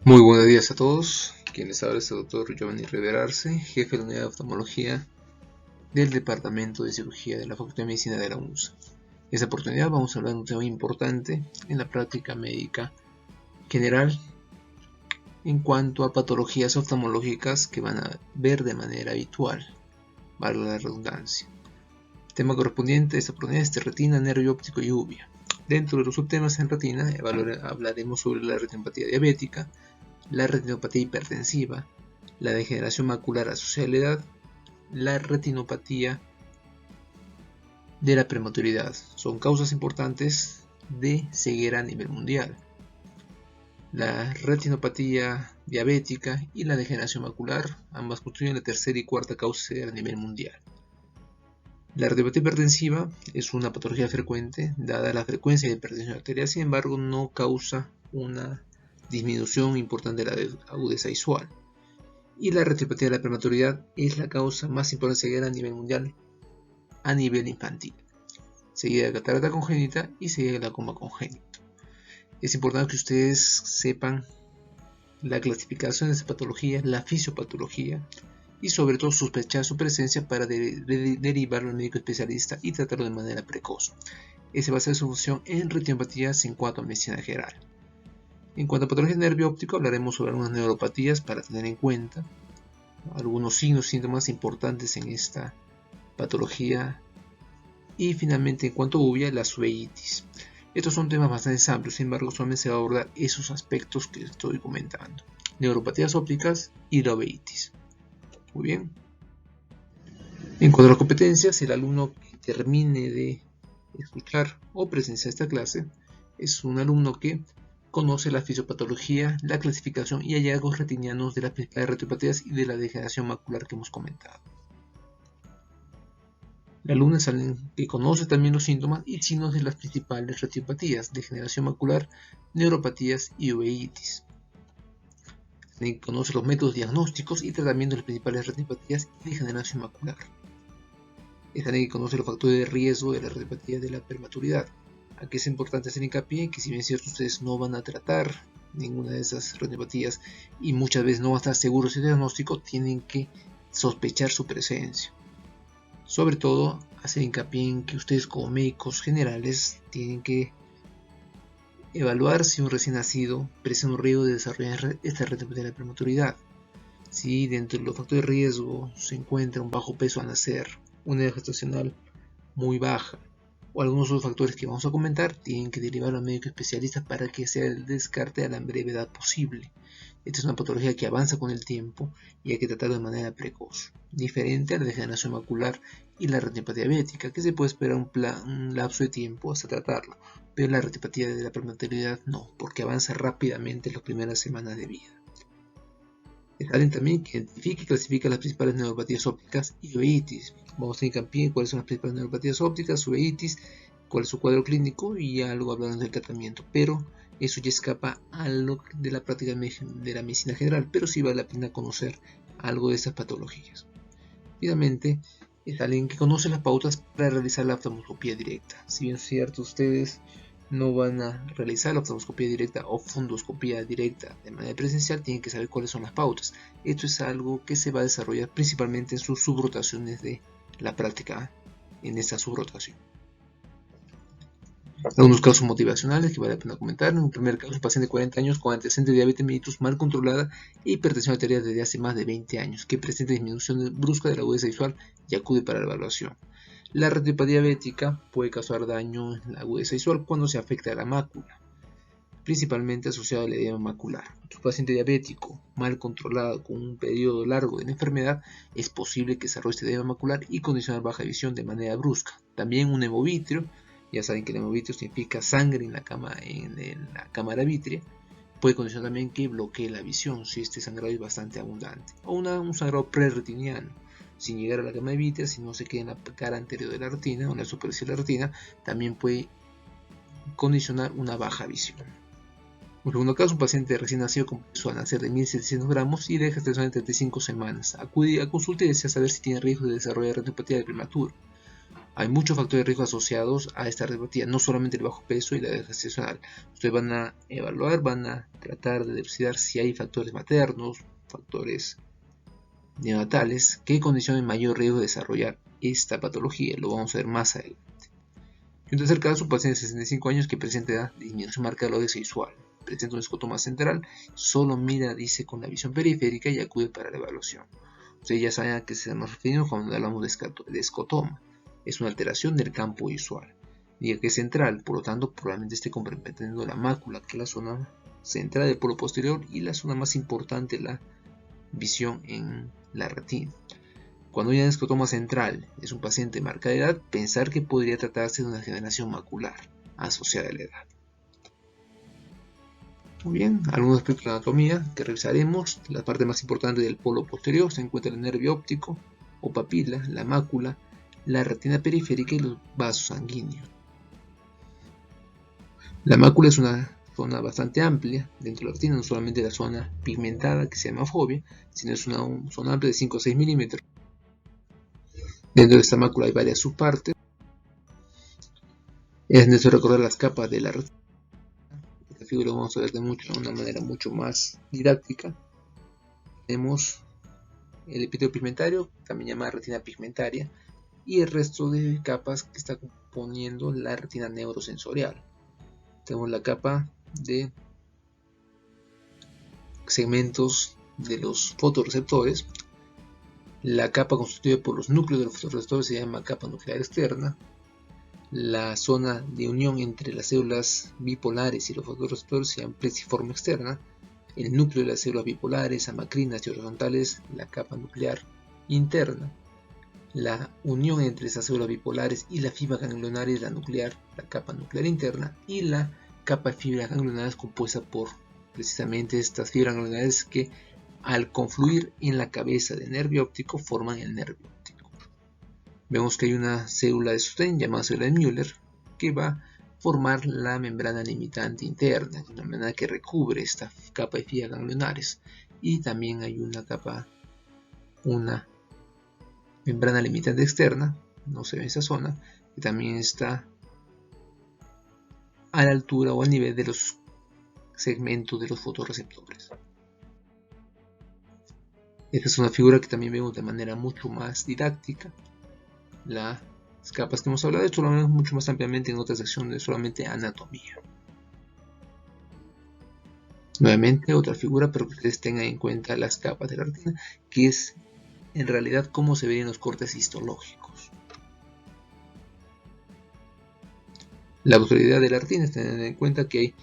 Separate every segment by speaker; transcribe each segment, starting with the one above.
Speaker 1: Muy buenos días a todos. Quien les habla es el doctor Giovanni Reverarse, jefe de la unidad de oftalmología del Departamento de Cirugía de la Facultad de Medicina de la UNSA. En esta oportunidad vamos a hablar de un tema importante en la práctica médica general en cuanto a patologías oftalmológicas que van a ver de manera habitual, valga la redundancia. El tema correspondiente a esta oportunidad es retina, nervio óptico y uvea. Dentro de los subtemas en retina hablaremos sobre la retinopatía diabética, la retinopatía hipertensiva, la degeneración macular asociada a la edad, la retinopatía de la prematuridad. Son causas importantes de ceguera a nivel mundial. La retinopatía diabética y la degeneración macular, ambas constituyen la tercera y cuarta causa de ceguera a nivel mundial. La retinopatía hipertensiva es una patología frecuente, dada la frecuencia de hipertensión arterial, sin embargo no causa una disminución importante de la agudeza visual. Y la retinopatía de la prematuridad es la causa más importante de ceguera a nivel mundial a nivel infantil, seguida de catarata congénita y seguida de glaucoma congénito. Es importante que ustedes sepan la clasificación de esta patología, la fisiopatología y sobre todo sospechar su presencia para derivarlo al médico especialista y tratarlo de manera precoz. Esa va a ser su función en retinopatías en cuanto a medicina general. En cuanto a patología del nervio óptico, hablaremos sobre algunas neuropatías para tener en cuenta, algunos signos y síntomas importantes en esta patología, y finalmente en cuanto a uvea, la uveitis. Estos son temas bastante amplios, sin embargo solamente se va a abordar esos aspectos que estoy comentando: neuropatías ópticas y la uveitis. Muy bien. En cuanto a las competencias, el alumno que termine de escuchar o presenciar esta clase es un alumno que conoce la fisiopatología, la clasificación y hallazgos retinianos de las principales retinopatías y de la degeneración macular que hemos comentado. El alumno es alguien que conoce también los síntomas y signos de las principales retinopatías, degeneración macular, neuropatías y uveitis. Alguien que conoce los métodos diagnósticos y tratamiento de las principales retinopatías y degeneración macular. Es alguien que conoce los factores de riesgo de la retinopatía de la prematuridad. Aquí es importante hacer hincapié que, si bien es cierto, ustedes no van a tratar ninguna de esas retinopatías y muchas veces no van a estar seguros del diagnóstico, tienen que sospechar su presencia. Sobre todo, hacer hincapié en que ustedes como médicos generales tienen que evaluar si un recién nacido presenta un riesgo de desarrollar esta retinopatía de la prematuridad. Si dentro de los factores de riesgo se encuentra un bajo peso al nacer, una edad gestacional muy baja, o algunos otros factores que vamos a comentar, tienen que derivar al médico especialista para que sea el descarte a la brevedad posible. Esta es una patología que avanza con el tiempo y hay que tratarla de manera precoz, diferente a la degeneración macular y la retinopatía diabética, que se puede esperar un lapso de tiempo hasta tratarlo, pero la retinopatía de la prematuridad no, porque avanza rápidamente en las primeras semanas de vida. Es alguien también que identifica y clasifica las principales neuropatías ópticas y uveitis. Vamos a hacer hincapié en cuáles son las principales neuropatías ópticas, uveitis, cuál es su cuadro clínico y algo hablando del tratamiento, pero eso ya escapa a lo de la práctica de la medicina general, pero sí vale la pena conocer algo de estas patologías. Finalmente, es alguien que conoce las pautas para realizar la oftalmoscopía directa. Si bien es cierto, ustedes no van a realizar la oftalmoscopía directa o fundoscopía directa de manera presencial, tienen que saber cuáles son las pautas. Esto es algo que se va a desarrollar principalmente en sus subrotaciones de la práctica, en esta subrotación. Algunos casos motivacionales que vale la pena comentar. En un primer caso, un paciente de 40 años con antecedentes de diabetes mellitus mal controlada e hipertensión arterial desde hace más de 20 años, que presenta disminución brusca de la agudeza visual y acude para la evaluación. La retinopatía diabética puede causar daño en la agudeza visual cuando se afecta a la mácula, principalmente asociado al edema macular. Un paciente diabético mal controlado con un periodo largo de la enfermedad, es posible que desarrolle este edema macular y condicionar baja visión de manera brusca. También un hemovitrio, ya saben que el hemovitrio significa sangre en la cámara vítrea, puede condicionar también que bloquee la visión si este sangrado es bastante abundante, o un sangrado preretiniano, sin llegar a la cámara vítrea, si no se queda en la cara anterior de la retina o en la superficie de la retina, también puede condicionar una baja visión. En segundo caso, un paciente recién nacido con peso al nacer de 1700 gramos y de gestación de 35 semanas. Acude a consulta y desea saber si tiene riesgo de desarrollar retinopatía de prematuro. Hay muchos factores de riesgo asociados a esta retinopatía, no solamente el bajo peso y la edad gestacional. Ustedes van a evaluar, van a tratar de dilucidar si hay factores maternos, factores neonatales, que condicionan mayor riesgo de desarrollar esta patología. Lo vamos a ver más adelante. Y un tercer caso, un paciente de 65 años que presenta disminución marcada de la odea visual, presenta un escotoma central, solo mira, dice, con la visión periférica y acude para la evaluación. Ustedes ya saben a qué se nos referimos cuando hablamos de escotoma. Es una alteración del campo visual. Diga que es central, por lo tanto, probablemente esté comprometiendo la mácula, que es la zona central del polo posterior y la zona más importante, la visión en la retina. Cuando hay un escotoma central, es un paciente de marcada edad, pensar que podría tratarse de una degeneración macular asociada a la edad. Muy bien, algunos aspectos de la anatomía que revisaremos. La parte más importante del polo posterior se encuentra el nervio óptico o papila, la mácula, la retina periférica y los vasos sanguíneos. La mácula es una zona bastante amplia dentro de la retina, no solamente la zona pigmentada que se llama fovea, sino es una zona amplia de 5 o 6 milímetros. Dentro de esta mácula hay varias subpartes. Es necesario recordar las capas de la retina. Esta figura vamos a ver de una manera mucho más didáctica. Tenemos el epitelio pigmentario, también llamada retina pigmentaria, y el resto de capas que está componiendo la retina neurosensorial. Tenemos la capa de segmentos de los fotorreceptores. La capa constituida por los núcleos de los fotorreceptores se llama capa nuclear externa. La zona de unión entre las células bipolares y los fotorreceptores se llama plesiforme externa. El núcleo de las células bipolares, amacrinas y horizontales, la capa nuclear interna. La unión entre esas células bipolares y la fibra ganglionar es la nuclear, la capa nuclear interna, y la capa de fibras ganglionares compuesta por precisamente estas fibras ganglionares que al confluir en la cabeza del nervio óptico forman el nervio óptico. Vemos que hay una célula de sostén llamada célula de Müller que va a formar la membrana limitante interna, una membrana que recubre esta capa de fibras ganglionares, y también hay una membrana limitante externa, no se ve en esa zona, que también está a la altura o al nivel de los segmentos de los fotorreceptores. Esta es una figura que también vemos de manera mucho más didáctica. Las capas que hemos hablado, esto lo vemos mucho más ampliamente en otra sección de solamente anatomía. Nuevamente otra figura, pero que ustedes tengan en cuenta las capas de la retina, que es en realidad cómo se ven en los cortes histológicos. La autoridad de la retina es tener en cuenta que hay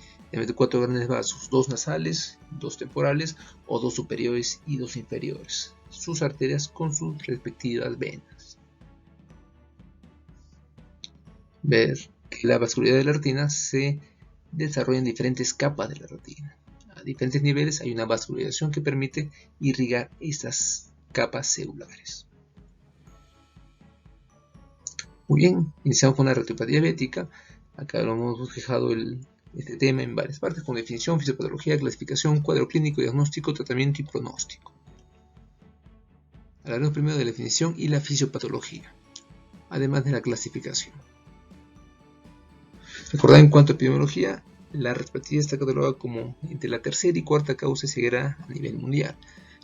Speaker 1: 4 grandes vasos, 2 nasales, 2 temporales o 2 superiores y 2 inferiores, sus arterias con sus respectivas venas. Ver que la vascularidad de la retina se desarrolla en diferentes capas de la retina. A diferentes niveles hay una vascularización que permite irrigar estas capas celulares. Muy bien, iniciamos con la retinopatía diabética. Acá lo hemos fijado este tema en varias partes, con definición, fisiopatología, clasificación, cuadro clínico, diagnóstico, tratamiento y pronóstico. Hablaremos primero de la definición y la fisiopatología, además de la clasificación. Recordad, en cuanto a epidemiología, la retinopatía está catalogada como entre la tercera y cuarta causa de ceguera a nivel mundial.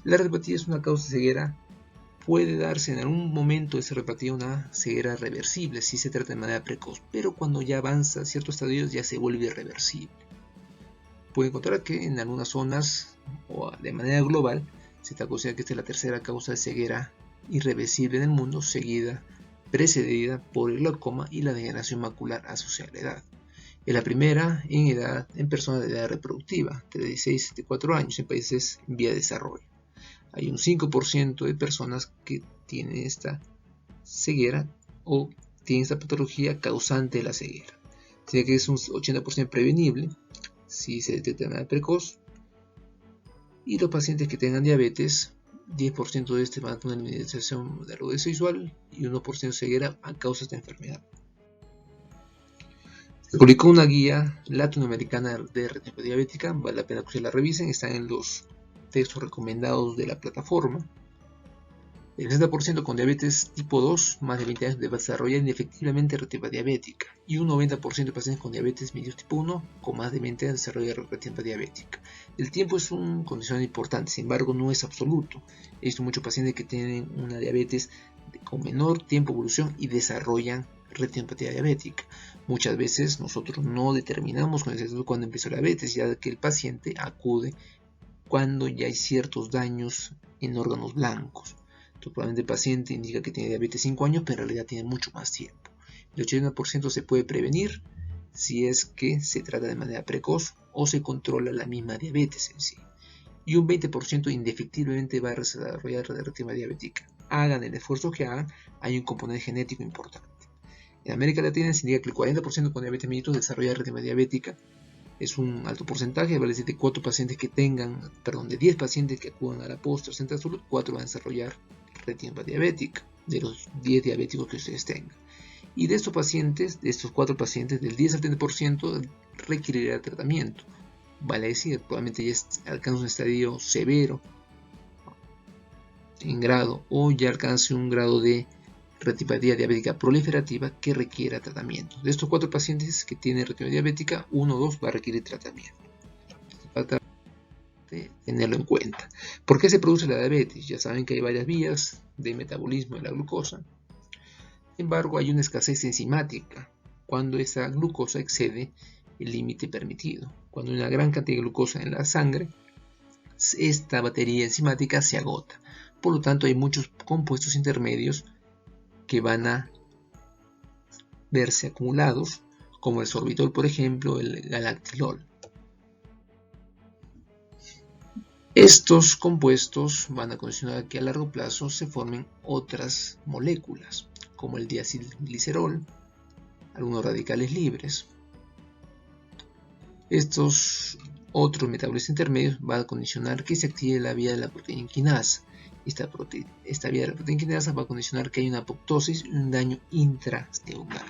Speaker 1: La retinopatía es una causa de ceguera. Puede darse en algún momento de esa retinopatía una ceguera reversible si se trata de manera precoz, pero cuando ya avanza ciertos estadios ya se vuelve irreversible. Puede encontrar que en algunas zonas o de manera global se está considerando que esta es la tercera causa de ceguera irreversible en el mundo, precedida por el glaucoma y la degeneración macular asociada a la edad. Es la primera en personas de edad reproductiva, entre 16 y 74 años en países en vía de desarrollo. Hay un 5% de personas que tienen esta ceguera o tienen esta patología causante de la ceguera. Tiene que es un 80% prevenible si se detecta de manera precoz. Y los pacientes que tengan diabetes, 10% de este van a tener una limitación de la agudeza visual y 1% de ceguera a causa de esta enfermedad. Se publicó una guía latinoamericana de retinopatía diabética, vale la pena que ustedes la revisen, están en los textos recomendados de la plataforma. El 60% con diabetes tipo 2, más de 20 años, desarrolla indefectiblemente retinopatía diabética. Y un 90% de pacientes con diabetes mellitus tipo 1, con más de 20 años, desarrolla retinopatía diabética. El tiempo es un condicionante importante, sin embargo, no es absoluto. He visto muchos pacientes que tienen una diabetes con menor tiempo de evolución y desarrollan retinopatía diabética. Muchas veces nosotros no determinamos con exactitud cuándo empezó la diabetes, ya que el paciente acude cuando ya hay ciertos daños en órganos blancos. Entonces, probablemente el paciente indica que tiene diabetes 5 años, pero en realidad tiene mucho más tiempo. El 80% se puede prevenir si es que se trata de manera precoz o se controla la misma diabetes en sí. Y un 20% indefectiblemente va a desarrollar retinopatía diabética. Hagan el esfuerzo que hagan, hay un componente genético importante. En América Latina se indica que el 40% con diabetes mellitus desarrolla retinopatía diabética. Es un alto porcentaje, vale decir, de 10 pacientes que acudan a la posta o centro de salud, 4 van a desarrollar retinopatía diabética, de los 10 diabéticos que ustedes tengan. Y de estos pacientes, de estos 4 pacientes, del 10 al 30% requerirá tratamiento. Vale decir, probablemente ya alcance un estadio severo en grado o ya alcance un grado de retinopatía diabética proliferativa que requiera tratamiento. De estos 4 pacientes que tienen retinopatía diabética, 1 o 2 va a requerir tratamiento. Falta tenerlo en cuenta. ¿Por qué se produce la diabetes? Ya saben que hay varias vías de metabolismo de la glucosa. Sin embargo, hay una escasez enzimática cuando esa glucosa excede el límite permitido. Cuando hay una gran cantidad de glucosa en la sangre, esta batería enzimática se agota. Por lo tanto, hay muchos compuestos intermedios que van a verse acumulados, como el sorbitol, por ejemplo, el galactilol. Estos compuestos van a condicionar que a largo plazo se formen otras moléculas, como el diacilglicerol, algunos radicales libres. Estos otros metabolitos intermedios van a condicionar que se active la vía de la proteína quinasa. Esta vía de la proteína quinasa va a condicionar que haya una apoptosis y un daño intracelular.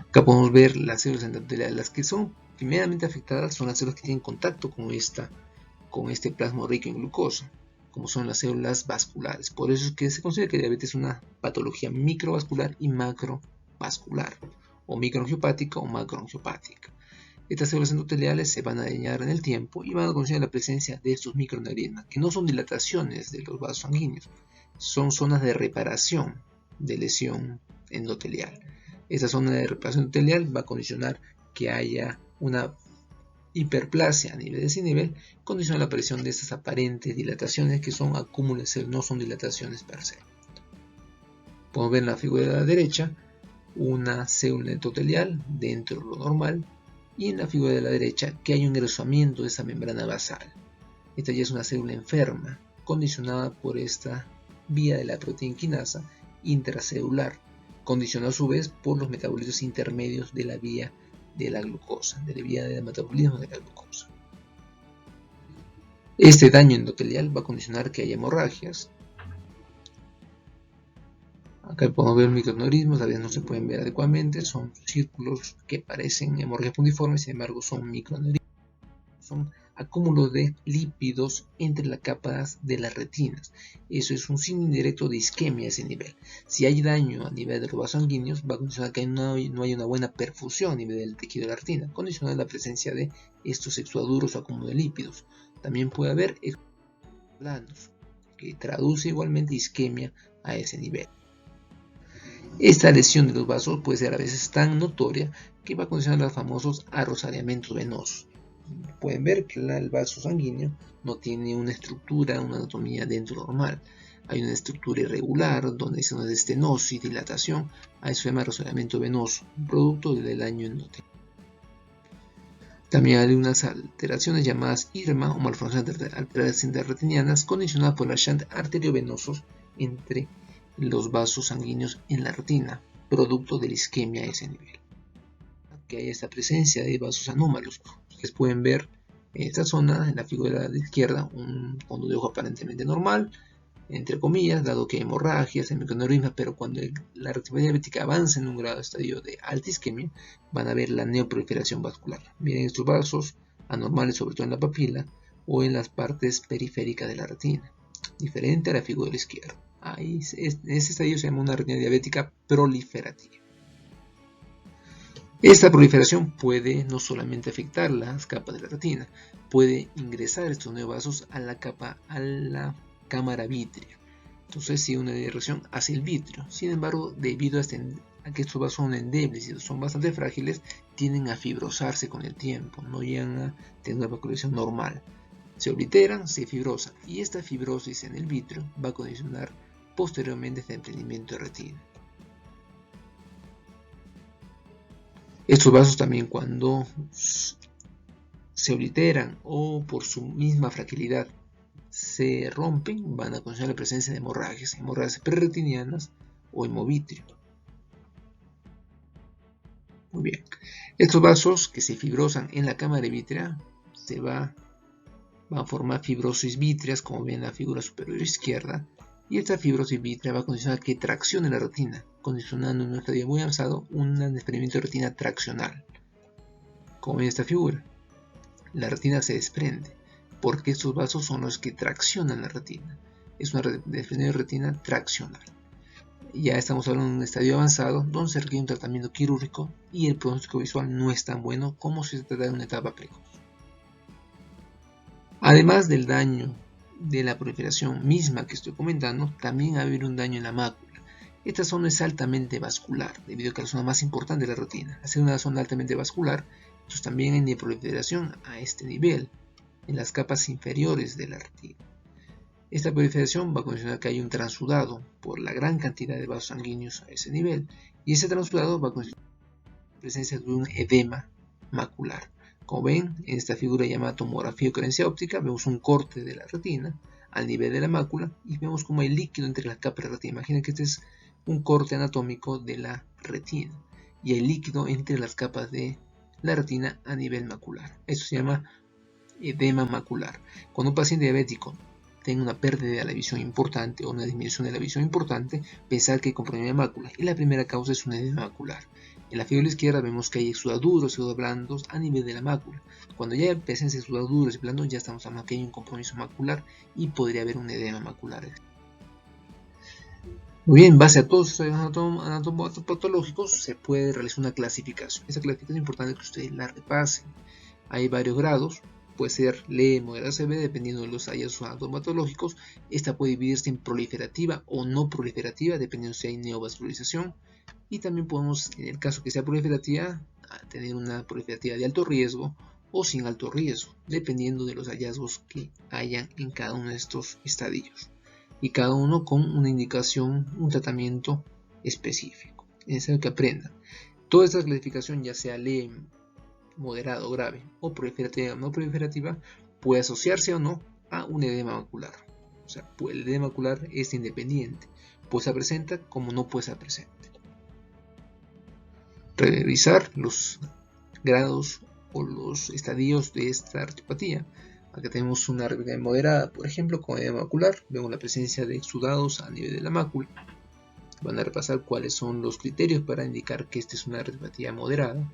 Speaker 1: Acá podemos ver las células endoteliales. Las que son primeramente afectadas son las células que tienen contacto con este plasma rico en glucosa, como son las células vasculares. Por eso es que se considera que diabetes es una patología microvascular y macrovascular, o microangiopática o macroangiopática. Estas células endoteliales se van a dañar en el tiempo y van a condicionar la presencia de estos microaneurismas, que no son dilataciones de los vasos sanguíneos, son zonas de reparación de lesión endotelial. Esta zona de reparación endotelial va a condicionar que haya una hiperplasia a nivel de ese nivel, condiciona la aparición de estas aparentes dilataciones que son acúmulos, no son dilataciones per se. Podemos ver en la figura de la derecha una célula endotelial dentro de lo normal, y en la figura de la derecha que hay un engrosamiento de esa membrana basal. Esta ya es una célula enferma, condicionada por esta vía de la proteína quinasa intracelular, condicionada a su vez por los metabolitos intermedios de la vía de la glucosa, de la vía del metabolismo de la glucosa. Este daño endotelial va a condicionar que haya hemorragias. Acá podemos ver microaneurismas, a veces no se pueden ver adecuadamente, son círculos que parecen hemorragias puntiformes, sin embargo son microaneurismas. Son acúmulos de lípidos entre las capas de las retinas. Eso es un signo indirecto de isquemia a ese nivel. Si hay daño a nivel de los vasos sanguíneos, va a condicionar que no hay una buena perfusión a nivel del tejido de la retina, condicionando la presencia de estos exudaduros o acúmulos de lípidos. También puede haber planos, que traduce igualmente isquemia a ese nivel. Esta lesión de los vasos puede ser a veces tan notoria que va a condicionar los famosos arrosariamientos venosos. Pueden ver que el vaso sanguíneo no tiene una estructura, una anatomía dentro normal. Hay una estructura irregular donde se nos estenosis, dilatación, a eso se llama arrosariamiento venoso, producto del daño endotelial. También hay unas alteraciones llamadas IRMA o malformaciones alteraciones retinianas condicionadas por los shunt arteriovenosos entre los vasos sanguíneos en la retina, producto de la isquemia a ese nivel. Que hay esta presencia de vasos anómalos. Ustedes pueden ver en esta zona, en la figura de la izquierda, un fondo de ojo aparentemente normal, entre comillas, dado que hay hemorragias, hay microaneurismas, pero cuando la retinopatía diabética avanza en un grado de estadio de alta isquemia, van a ver la neoproliferación vascular. Miren estos vasos anormales, sobre todo en la papila o en las partes periféricas de la retina. diferente a la figura de la izquierda. En ese estadio se llama una retina diabética proliferativa. Esta proliferación puede no solamente afectar las capas de la retina, puede ingresar estos neovasos a la cámara vítrea. Entonces, si una reacción hace el vitrio. Sin embargo, debido a que estos vasos son endebles y son bastante frágiles, tienden a fibrosarse con el tiempo, no llegan a tener una vascularización normal. Se obliteran, se fibrosan, y esta fibrosis en el vitrio va a condicionar posteriormente este emprendimiento de retina. Estos vasos también, cuando se obliteran o por su misma fragilidad se rompen, van a condicionar la presencia de hemorragias preretinianas o hemovitrio. Muy bien, estos vasos que se fibrosan en la cámara vítrea van a formar fibrosis vítreas, como ven en la figura superior izquierda, y esta fibrosis vítrea va a condicionar que traccione la retina, condicionando en un estadio muy avanzado un desprendimiento de retina traccional. Como en esta figura, la retina se desprende, porque estos vasos son los que traccionan la retina. Es una desprendimiento de retina traccional. Ya estamos hablando de un estadio avanzado donde se requiere un tratamiento quirúrgico y el pronóstico visual no es tan bueno como si se tratara de una etapa precoz. Además del daño de la proliferación misma que estoy comentando, también va a haber un daño en la mácula. Esta zona es altamente vascular, debido a que es la zona más importante de la retina. Al ser una zona altamente vascular, entonces también hay neoproliferación a este nivel, en las capas inferiores de la retina. Esta proliferación va a condicionar que hay un transudado por la gran cantidad de vasos sanguíneos a ese nivel, y ese transudado va a condicionar la presencia de un edema macular. Como ven, en esta figura llamada tomografía de coherencia óptica, vemos un corte de la retina al nivel de la mácula y vemos como hay líquido entre las capas de retina. Imaginen que este es un corte anatómico de la retina y hay líquido entre las capas de la retina a nivel macular. Esto se llama edema macular. Cuando un paciente diabético tenga una pérdida de la visión importante o una disminución de la visión importante, pensar que hay compromiso de mácula, y la primera causa es un edema macular. En la figura izquierda vemos que hay exudaduros y blandos a nivel de la mácula. Cuando ya hay presencia de exudaduros y blandos, ya estamos hablando que hay un compromiso macular y podría haber un edema macular. Muy bien, en base a todos estos anatomopatológicos se puede realizar una clasificación. Esa clasificación es importante que ustedes la repasen. Hay varios grados. Puede ser leve, moderada, severa, dependiendo de los hallazgos anatomopatológicos. Esta puede dividirse en proliferativa o no proliferativa, dependiendo si hay neovascularización. Y también podemos, en el caso que sea proliferativa, tener una proliferativa de alto riesgo o sin alto riesgo, dependiendo de los hallazgos que hayan en cada uno de estos estadios. Y cada uno con una indicación, un tratamiento específico. Es necesario que aprendan. Toda esta clasificación, ya sea leve, moderado, grave o proliferativa o no proliferativa, puede asociarse o no a un edema macular. O sea, el edema macular es independiente, puede ser presente como no puede ser presente. Revisar los grados o los estadios de esta retinopatía. Acá tenemos una retinopatía moderada, por ejemplo, con edema macular. Vemos la presencia de exudados a nivel de la mácula. Van a repasar cuáles son los criterios para indicar que esta es una retinopatía moderada,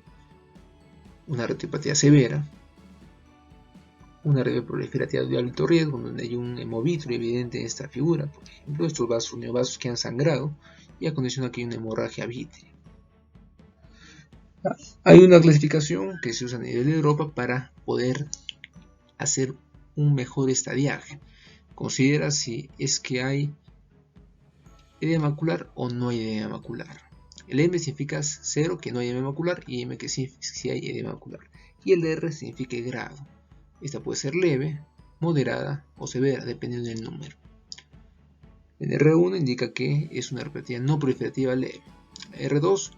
Speaker 1: una retinopatía severa, una proliferativa de alto riesgo, donde hay un hemovitrio evidente en esta figura, por ejemplo, estos vasos neovasos que han sangrado y acondiciona que hay una hemorragia vítrea. Hay una clasificación que se usa a nivel de Europa para poder hacer un mejor estadiaje. Considera si es que hay edema macular o no hay edema macular. El M significa 0, que no hay edema macular, y M que sí hay edema macular. Y el R significa grado. Esta puede ser leve, moderada o severa, dependiendo del número. El R1 indica que es una retinopatía no proliferativa leve. R2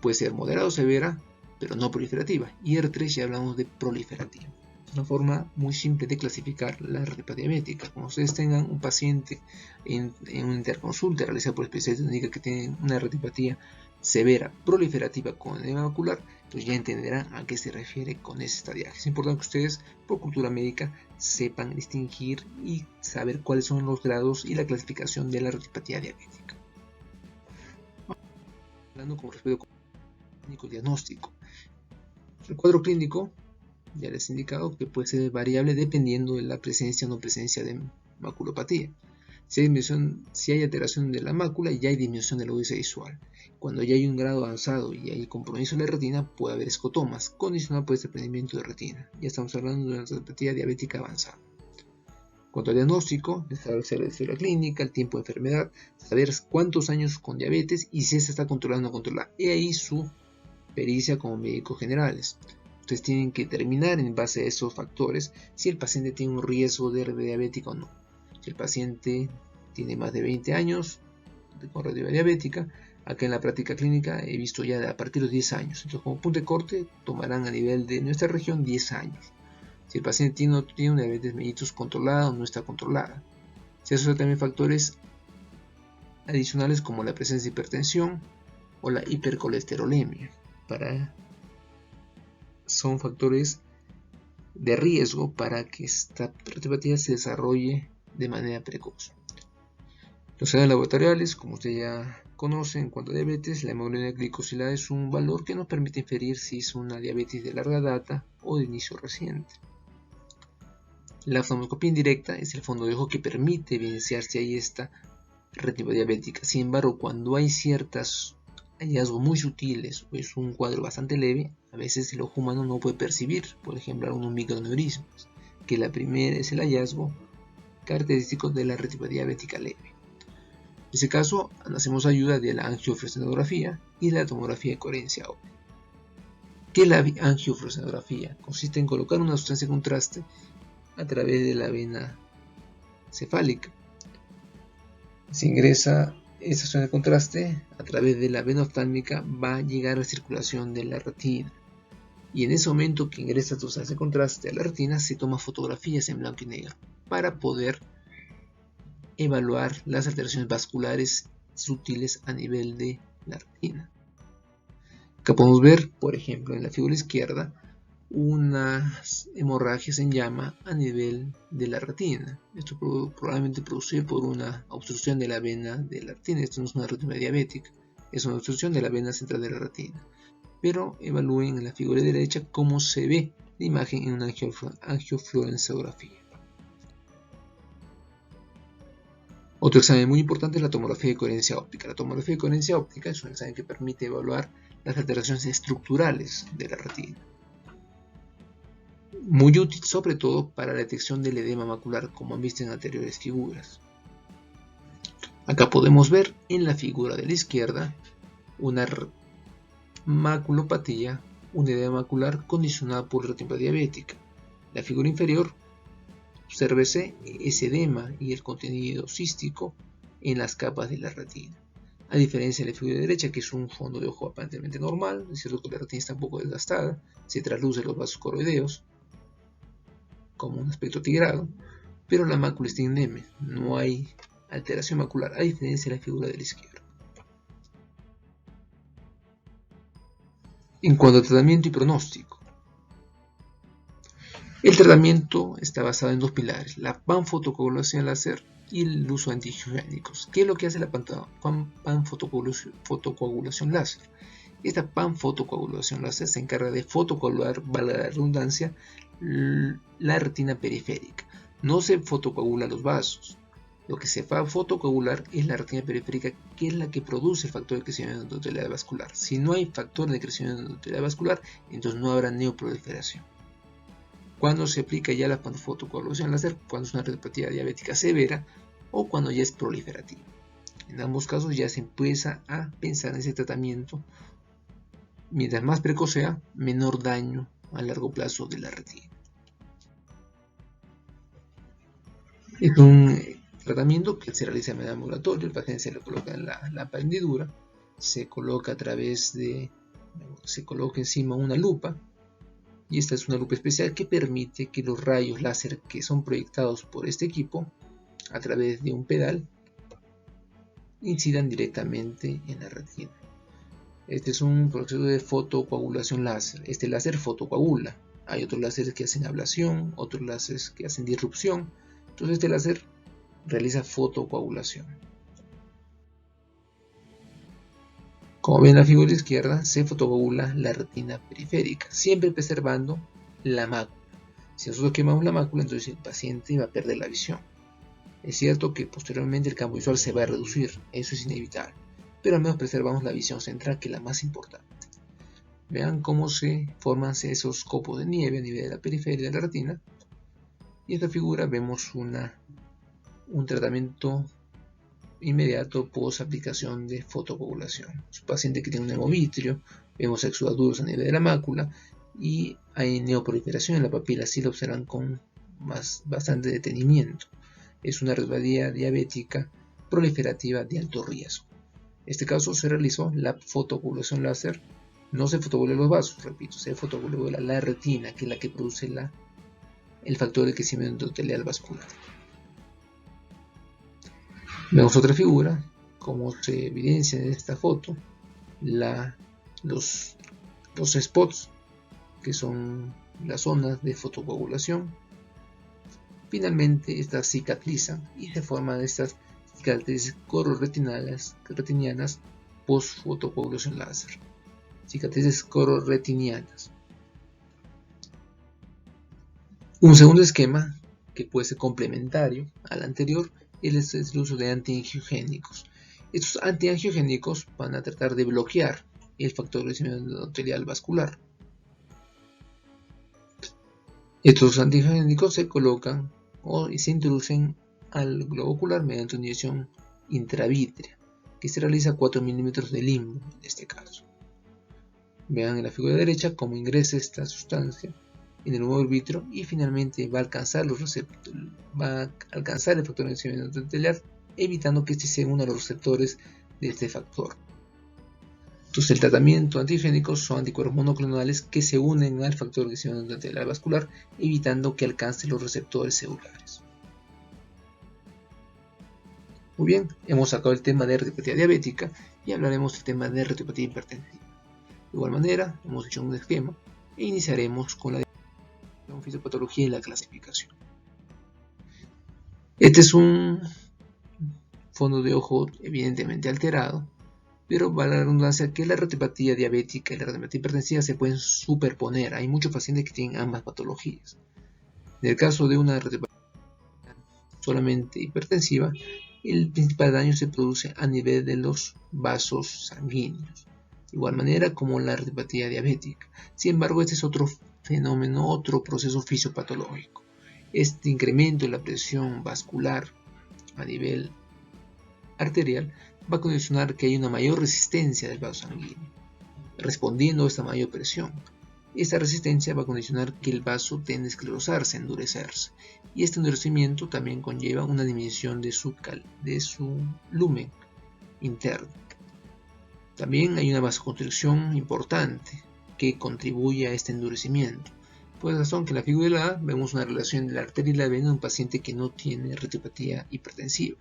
Speaker 1: puede ser moderada o severa, pero no proliferativa. Y R3 ya hablamos de proliferativa. Es una forma muy simple de clasificar la retinopatía diabética. Cuando ustedes tengan un paciente en una interconsulta realizada por especialistas, indica que tienen una retinopatía severa proliferativa con edema macular, pues ya entenderán a qué se refiere con ese estadiaje. Es importante que ustedes, por cultura médica, sepan distinguir y saber cuáles son los grados y la clasificación de la retinopatía diabética. Hablando con respecto al clínico diagnóstico. El cuadro clínico, ya les he indicado que puede ser variable dependiendo de la presencia o no presencia de maculopatía. Si hay alteración de la mácula, ya hay disminución de la agudeza visual. Cuando ya hay un grado avanzado y hay compromiso de la retina, puede haber escotomas, condicionado por este desprendimiento de retina. Ya estamos hablando de una retinopatía diabética avanzada. Cuanto al diagnóstico, establecer la historia clínica, el tiempo de enfermedad, saber cuántos años con diabetes y si se está controlando o no controlada. Y ahí su pericia como médicos generales. Ustedes tienen que determinar en base a esos factores si el paciente tiene un riesgo de diabética o no. Si el paciente tiene más de 20 años con radiografía diabética, acá en la práctica clínica he visto ya a partir de los 10 años. Entonces, como punto de corte, tomarán a nivel de nuestra región 10 años. Si el paciente tiene una diabetes mellitus controlada o no está controlada. Se asocian también factores adicionales como la presencia de hipertensión o la hipercolesterolemia. Son factores de riesgo para que esta retinopatía se desarrolle de manera precoz. Los exámenes laboratoriales, como usted ya conoce, en cuanto a diabetes, la hemoglobina glicosilada es un valor que nos permite inferir si es una diabetes de larga data o de inicio reciente. La oftalmoscopía indirecta es el fondo de ojo que permite evidenciar si hay esta retinopatía diabética. Sin embargo, cuando hay ciertos hallazgos muy sutiles o es un cuadro bastante leve, a veces el ojo humano no puede percibir, por ejemplo, algunos microaneurismas, que la primera es el hallazgo característico de la retinopatía diabética leve. En este caso, hacemos ayuda de la angiofluorescein y la tomografía de coherencia óptica. ¿Qué es la angiofluorescein? Consiste en colocar una sustancia de contraste a través de la vena cefálica. Se ingresa esa sustancia de contraste a través de la vena oftálmica, va a llegar a la circulación de la retina. Y en ese momento que ingresa esta sustancia de contraste a la retina, se toman fotografías en blanco y negro para poder evaluar las alteraciones vasculares sutiles a nivel de la retina. Acá podemos ver, por ejemplo, en la figura izquierda, unas hemorragias en llama a nivel de la retina. Esto probablemente producido por una obstrucción de la vena de la retina. Esto no es una retina diabética, es una obstrucción de la vena central de la retina. Pero evalúen en la figura derecha cómo se ve la imagen en una angiofluorescein. Otro examen muy importante es la tomografía de coherencia óptica. La tomografía de coherencia óptica es un examen que permite evaluar las alteraciones estructurales de la retina. Muy útil sobre todo para la detección del edema macular, como han visto en anteriores figuras. Acá podemos ver en la figura de la izquierda una maculopatía, un edema macular condicionado por retinopatía diabética. La figura inferior, obsérvese ese edema y el contenido cístico en las capas de la retina. A diferencia de la figura derecha, que es un fondo de ojo aparentemente normal, es cierto que la retina está un poco desgastada, se trasluce los vasos coroideos como un aspecto tigrado, pero la mácula está indemne, no hay alteración macular, a diferencia de la figura de la izquierda. En cuanto al tratamiento y pronóstico, el tratamiento está basado en dos pilares, la panfotocoagulación láser y el uso de antiangiogénicos. ¿Qué es lo que hace la panfotocoagulación láser? Esta panfotocoagulación láser se encarga de fotocoagular, valga la redundancia, la retina periférica. No se fotocoagula los vasos. Lo que se va a fotocoagular es la retina periférica, que es la que produce el factor de crecimiento endotelial vascular. Si no hay factor de crecimiento endotelial vascular, entonces no habrá neoproliferación. Cuando se aplica ya la panfotocoagulación láser, cuando es una retinopatía diabética severa o cuando ya es proliferativa. En ambos casos ya se empieza a pensar en ese tratamiento. Mientras más precoz sea, menor daño a largo plazo de la retina. Es un tratamiento que se realiza de manera ambulatoria. El paciente se le coloca en la hendidura, se coloca encima una lupa, y esta es una lupa especial que permite que los rayos láser que son proyectados por este equipo a través de un pedal incidan directamente en la retina. Este es un proceso de fotocoagulación láser. Este láser fotocoagula. Hay otros láseres que hacen ablación, otros láseres que hacen disrupción. Entonces este láser realiza fotocoagulación. Como ven en la figura izquierda, se fotocoagula la retina periférica, siempre preservando la mácula. Si nosotros quemamos la mácula, entonces el paciente va a perder la visión. Es cierto que posteriormente el campo visual se va a reducir, eso es inevitable, pero al menos preservamos la visión central, que es la más importante. Vean cómo se forman esos copos de nieve a nivel de la periferia de la retina. Y en esta figura vemos un tratamiento inmediato post aplicación de fotocoagulación. Es un paciente que tiene un hemovitrio, vemos exudaduros a nivel de la mácula y hay neoproliferación en la papila, así lo observan con bastante detenimiento. Es una retinopatía diabética proliferativa de alto riesgo. En este caso se realizó la fotocoagulación láser. No se fotocoaguló los vasos, repito, se fotocoaguló la retina, que es la que produce el factor de crecimiento endotelial vascular. Vemos otra figura, como se evidencia en esta foto, los spots, que son las zonas de fotocoagulación. Finalmente estas cicatrizan y se forman estas cicatrices retinianas post fotocoagulación láser. Cicatrices cororetinianas. Un segundo esquema que puede ser complementario al anterior es el uso de antiangiogénicos. Estos antiangiogénicos van a tratar de bloquear el factor de crecimiento endotelial vascular. Estos antiangiogénicos se colocan y se introducen al globo ocular mediante una inyección intravítrea, que se realiza a 4 milímetros de limbo en este caso. Vean en la figura derecha cómo ingresa esta sustancia en el humor vítreo y finalmente va a alcanzar el factor de crecimiento endotelial, evitando que este se una a los receptores de este factor. Entonces el tratamiento antiangiogénico son anticuerpos monoclonales que se unen al factor de crecimiento endotelial vascular, evitando que alcance los receptores celulares. Muy bien, hemos sacado el tema de retinopatía diabética y hablaremos del tema de retinopatía hipertensiva. De igual manera, hemos hecho un esquema e iniciaremos con la fisiopatología y la clasificación. Este es un fondo de ojo evidentemente alterado, pero vale la redundancia que la retinopatía diabética y la retinopatía hipertensiva se pueden superponer. Hay muchos pacientes que tienen ambas patologías. En el caso de una retinopatía solamente hipertensiva, el principal daño se produce a nivel de los vasos sanguíneos, de igual manera como la retinopatía diabética. Sin embargo, este es otro fenómeno, otro proceso fisiopatológico. Este incremento de la presión vascular a nivel arterial va a condicionar que haya una mayor resistencia del vaso sanguíneo, respondiendo a esta mayor presión. Esta resistencia va a condicionar que el vaso tiende a esclerosarse, a endurecerse, y este endurecimiento también conlleva una disminución de su lumen interno. También hay una vasoconstricción importante que contribuye a este endurecimiento. Por esa razón que en la figura A vemos una relación de la arteria y la vena en un paciente que no tiene retinopatía hipertensiva.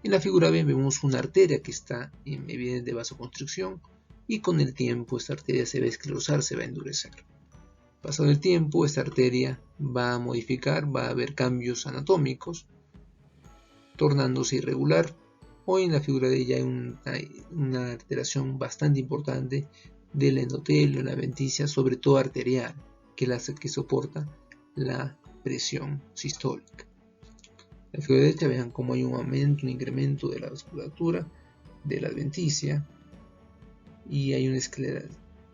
Speaker 1: En la figura B vemos una arteria que está en evidente vasoconstricción y con el tiempo esta arteria se va a esclerosar, se va a endurecer. Pasado el tiempo, esta arteria va a modificar, va a haber cambios anatómicos, tornándose irregular. Hoy en la figura D ya hay una alteración bastante importante del endotelio, la adventicia, sobre todo arterial, que es la que soporta la presión sistólica. En la figura derecha vean cómo hay un aumento, un incremento de la vasculatura, de la adventicia, y hay una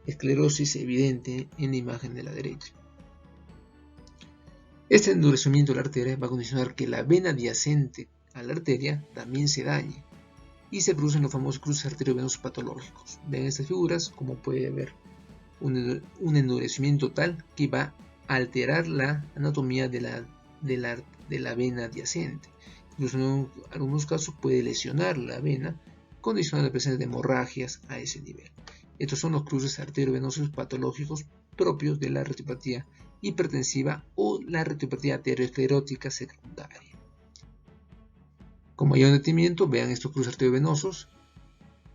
Speaker 1: esclerosis evidente en la imagen de la derecha. Este endurecimiento de la arteria va a condicionar que la vena adyacente a la arteria también se dañe y se producen los famosos cruces arteriovenosos patológicos. Ven estas figuras como puede haber un endurecimiento tal que va a alterar la anatomía de la vena adyacente. Incluso en algunos casos puede lesionar la vena, condicionando la presencia de hemorragias a ese nivel. Estos son los cruces arteriovenosos patológicos propios de la retinopatía hipertensiva o la retinopatía aterosclerótica secundaria. Como hay un detenimiento, vean estos cruces arteriovenosos,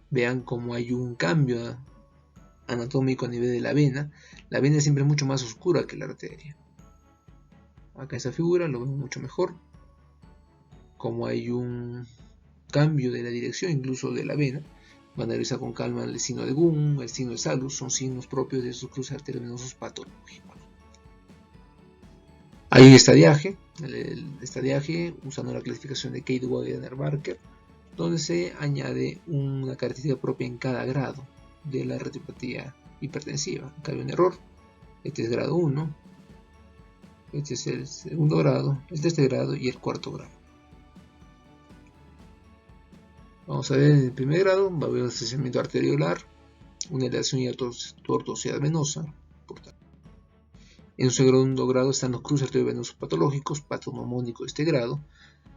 Speaker 1: vean cómo hay un cambio anatómico a nivel de la vena. La vena siempre es mucho más oscura que la arteria. Acá en esta figura lo vemos mucho mejor, como hay un cambio de la dirección incluso de la vena. Van a revisar con calma el signo de Gunn, el signo de Salus, son signos propios de esos cruces arteriovenosos patológicos. Hay un estadiaje, el estadiaje usando la clasificación de Kate-Wegener-Barker, donde se añade una característica propia en cada grado de la retinopatía hipertensiva. Acá hay un error, este es grado 1, este es el segundo grado, el tercer grado y el cuarto grado. Vamos a ver, en el primer grado va a haber un estrechamiento arteriolar, una dilatación y tortuosidad venosa. En un segundo grado están los cruces arteriovenosos patológicos, patognomónico de este grado.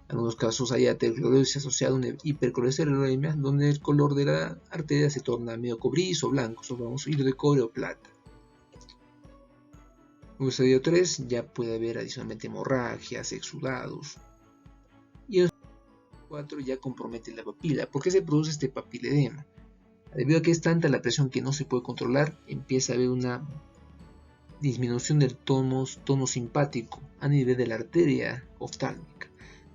Speaker 1: En algunos casos hay aterosclerosis asociada a una hipercolesterolemia, donde el color de la arteria se torna medio cobrizo o blanco, vamos hilo de cobre o plata. En el estadio 3 ya puede haber adicionalmente hemorragias, exudados. Y en el 4 ya compromete la papila. ¿Por qué se produce este papiledema? Debido a que es tanta la presión que no se puede controlar, empieza a haber una disminución del tono simpático a nivel de la arteria oftálmica,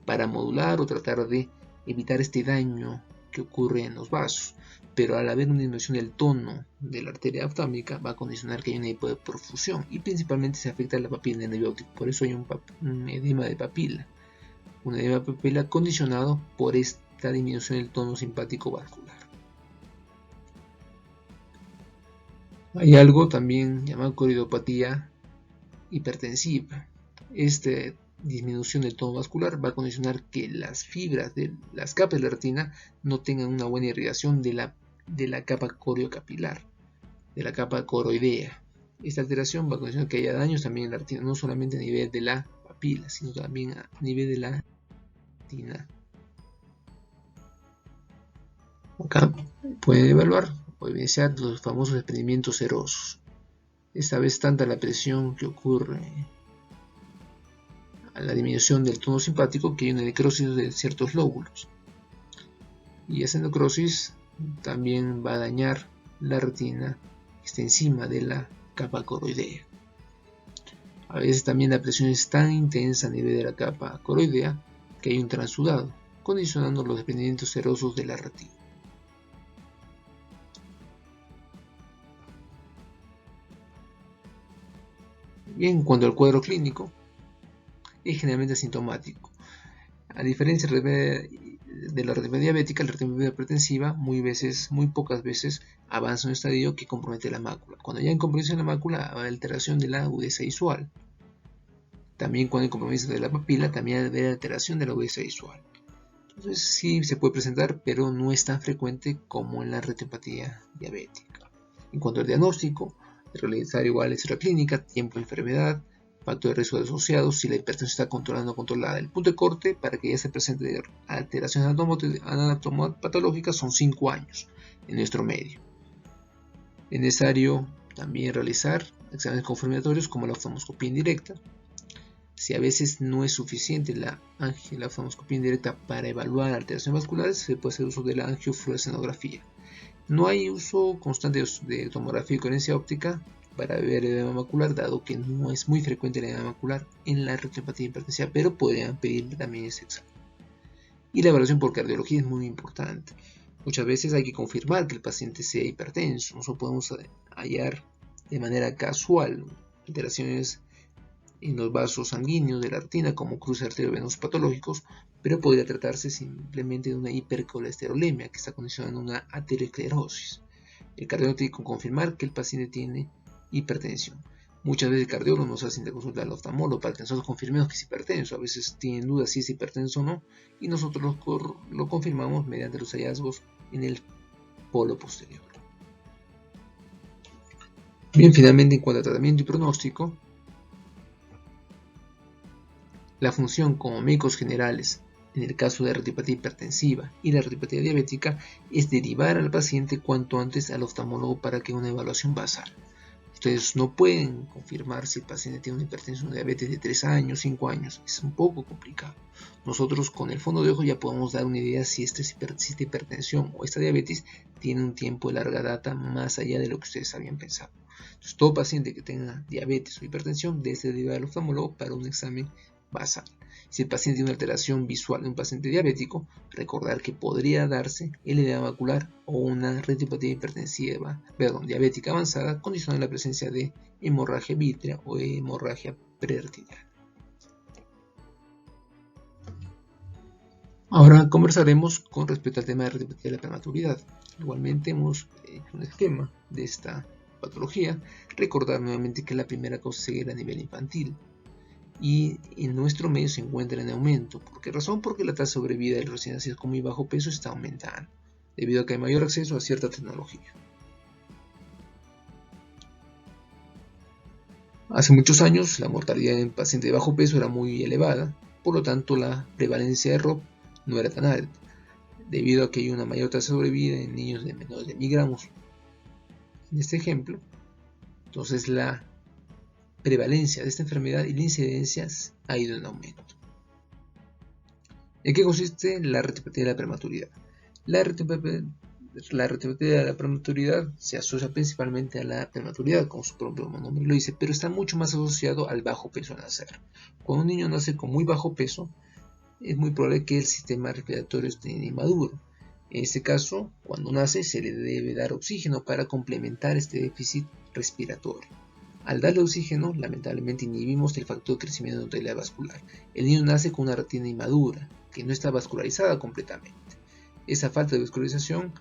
Speaker 1: para modular o tratar de evitar este daño que ocurre en los vasos. Pero al haber una disminución del tono de la arteria oftálmica, va a condicionar que haya una hipoperfusión y principalmente se afecta a la papila nerviótica. Por eso hay un edema de papila. Un edema de papila condicionado por esta disminución del tono simpático vascular. Hay algo también llamado coridopatía hipertensiva. Esta disminución del tono vascular va a condicionar que las fibras de las capas de la retina no tengan una buena irrigación de la capa coriocapilar, de la capa coroidea. Esta alteración va a condicionar que haya daños también en la retina, no solamente a nivel de la papila, sino también a nivel de la retina. Acá pueden evaluar o evidenciar los famosos desprendimientos serosos. Esta vez tanta la presión que ocurre a la disminución del tono simpático que hay una necrosis de ciertos lóbulos. Y esa necrosis también va a dañar la retina que está encima de la capa coroidea. A veces también la presión es tan intensa a nivel de la capa coroidea que hay un transudado, condicionando los desprendimientos serosos de la retina. Bien, en cuanto al cuadro clínico, es generalmente asintomático. A diferencia de la retinopatía diabética, la retinopatía hipertensiva muy pocas veces avanza en un estadio que compromete la mácula. Cuando ya hay compromiso de la mácula, hay alteración de la agudeza visual. También cuando hay compromiso de la papila, también hay alteración de la agudeza visual. Entonces sí se puede presentar, pero no es tan frecuente como en la retinopatía diabética. En cuanto al diagnóstico, realizar igual historia clínica, tiempo de enfermedad, factores de riesgo asociados, si la hipertensión está controlada o no controlada. El punto de corte para que ya se presente alteraciones anatomopatológicas son 5 años en nuestro medio. Es necesario también realizar exámenes confirmatorios como la oftalmoscopía indirecta. Si a veces no es suficiente la oftalmoscopía indirecta para evaluar alteraciones vasculares, se puede hacer uso de la angiofluorescenografía. No hay uso constante de tomografía y coherencia óptica para ver el edema macular, dado que no es muy frecuente el edema macular en la retinopatía hipertensiva, pero podrían pedir también ese examen. Y la evaluación por cardiología es muy importante. Muchas veces hay que confirmar que el paciente sea hipertenso. Nosotros podemos hallar de manera casual alteraciones en los vasos sanguíneos de la retina como cruces arteriovenosos patológicos, pero podría tratarse simplemente de una hipercolesterolemia que está condicionando una aterosclerosis. El cardiólogo tiene que confirmar que el paciente tiene hipertensión. Muchas veces el cardiólogo nos hace interconsulta al oftalmólogo para que nosotros confirmemos que es hipertenso. A veces tienen dudas si es hipertenso o no, y nosotros lo confirmamos mediante los hallazgos en el polo posterior. Bien, finalmente en cuanto a tratamiento y pronóstico, la función como médicos generales en el caso de la retinopatía hipertensiva y la retinopatía diabética es derivar al paciente cuanto antes al oftalmólogo para que una evaluación basal. Ustedes no pueden confirmar si el paciente tiene una hipertensión o diabetes de 3 años, 5 años, es un poco complicado. Nosotros con el fondo de ojo ya podemos dar una idea si esta hipertensión o esta diabetes tiene un tiempo de larga data más allá de lo que ustedes habían pensado. Entonces todo paciente que tenga diabetes o hipertensión debe derivar al oftalmólogo para un examen basal. Si el paciente tiene una alteración visual de un paciente diabético, recordar que podría darse el edema macular o una retinopatía diabética avanzada condicionada la presencia de hemorragia vítrea o hemorragia preretinal. Ahora conversaremos con respecto al tema de retinopatía de la prematuridad. Igualmente hemos hecho un esquema de esta patología. Recordar nuevamente que la primera causa de ceguera a nivel infantil y en nuestro medio se encuentra en aumento. ¿Por qué razón? Porque la tasa de sobrevida de los recién nacidos con muy bajo peso está aumentando, debido a que hay mayor acceso a cierta tecnología. Hace muchos años la mortalidad en pacientes de bajo peso era muy elevada, por lo tanto la prevalencia de ROP no era tan alta, debido a que hay una mayor tasa de sobrevida en niños de menores de 1000 gramos. En este ejemplo, entonces la prevalencia de esta enfermedad y la incidencia ha ido en aumento. ¿En qué consiste la retinopatía de la prematuridad? La retinopatía de la prematuridad se asocia principalmente a la prematuridad, como su propio nombre lo dice, pero está mucho más asociado al bajo peso al nacer. Cuando un niño nace con muy bajo peso, es muy probable que el sistema respiratorio esté inmaduro. En este caso, cuando nace se le debe dar oxígeno para complementar este déficit respiratorio. Al darle oxígeno, lamentablemente inhibimos el factor de crecimiento endotelial vascular. El niño nace con una retina inmadura, que no está vascularizada completamente. Esa falta de vascularización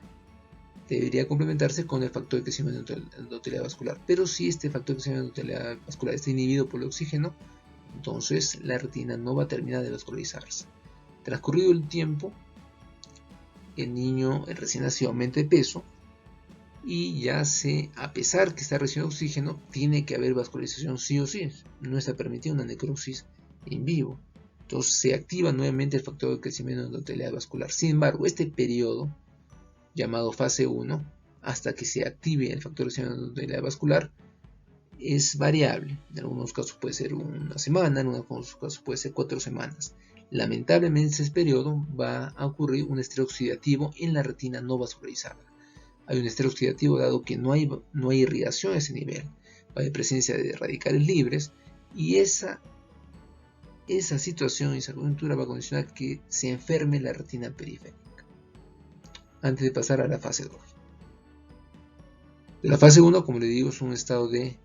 Speaker 1: debería complementarse con el factor de crecimiento endotelial vascular. Pero si este factor de crecimiento endotelial vascular está inhibido por el oxígeno, entonces la retina no va a terminar de vascularizarse. Transcurrido el tiempo, el recién nacido aumenta de peso y a pesar que está recibiendo oxígeno, tiene que haber vascularización sí o sí. No está permitida una necrosis en vivo. Entonces se activa nuevamente el factor de crecimiento endotelial vascular. Sin embargo, este periodo, llamado fase 1, hasta que se active el factor de crecimiento endotelial vascular, es variable. En algunos casos puede ser una semana, en algunos casos puede ser 4 semanas. Lamentablemente en ese periodo va a ocurrir un estrés oxidativo en la retina no vascularizada. Hay un estrés oxidativo dado que no hay irrigación a ese nivel. Va a haber presencia de radicales libres y esa situación y esa coyuntura va a condicionar que se enferme la retina periférica. Antes de pasar a la fase 2. La fase 1, como le digo, es un estado de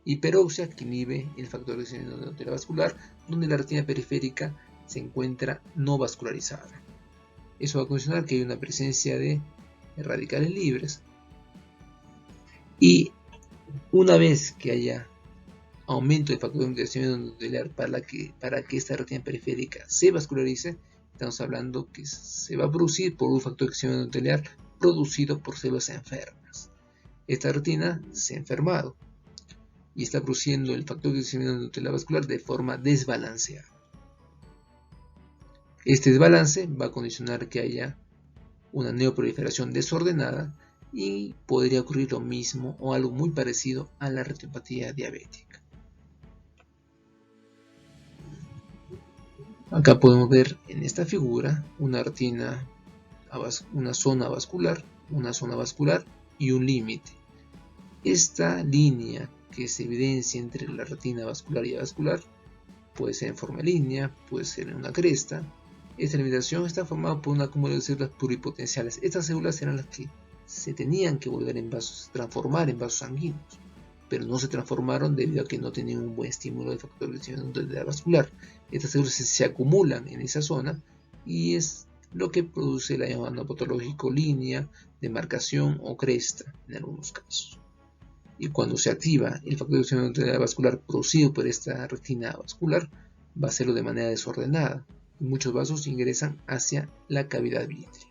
Speaker 1: hiperoxia que inhibe el factor de crecimiento endotelial vascular, donde la retina periférica se encuentra no vascularizada. Eso va a condicionar que hay una presencia de radicales libres y una vez que haya aumento del factor de crecimiento endotelial para que esta retina periférica se vascularice, estamos hablando que se va a producir por un factor de crecimiento endotelial producido por células enfermas. Esta retina se ha enfermado y está produciendo el factor de crecimiento endotelial vascular de forma desbalanceada. Este desbalance va a condicionar que haya una neoproliferación desordenada y podría ocurrir lo mismo o algo muy parecido a la retinopatía diabética. Acá podemos ver en esta figura una zona vascular y un límite. Esta línea que se evidencia entre la retina vascular y avascular puede ser en forma de línea, puede ser en una cresta. Esta limitación está formada por una acumulación de células pluripotenciales. Estas células eran las que se tenían que transformar en vasos sanguíneos, pero no se transformaron debido a que no tenían un buen estímulo de factor de crecimiento vascular. Estas células se acumulan en esa zona y es lo que produce la llamada patológico línea, demarcación o cresta en algunos casos. Y cuando se activa el factor de crecimiento vascular producido por esta retina vascular, va a hacerlo de manera desordenada y muchos vasos ingresan hacia la cavidad vitrea.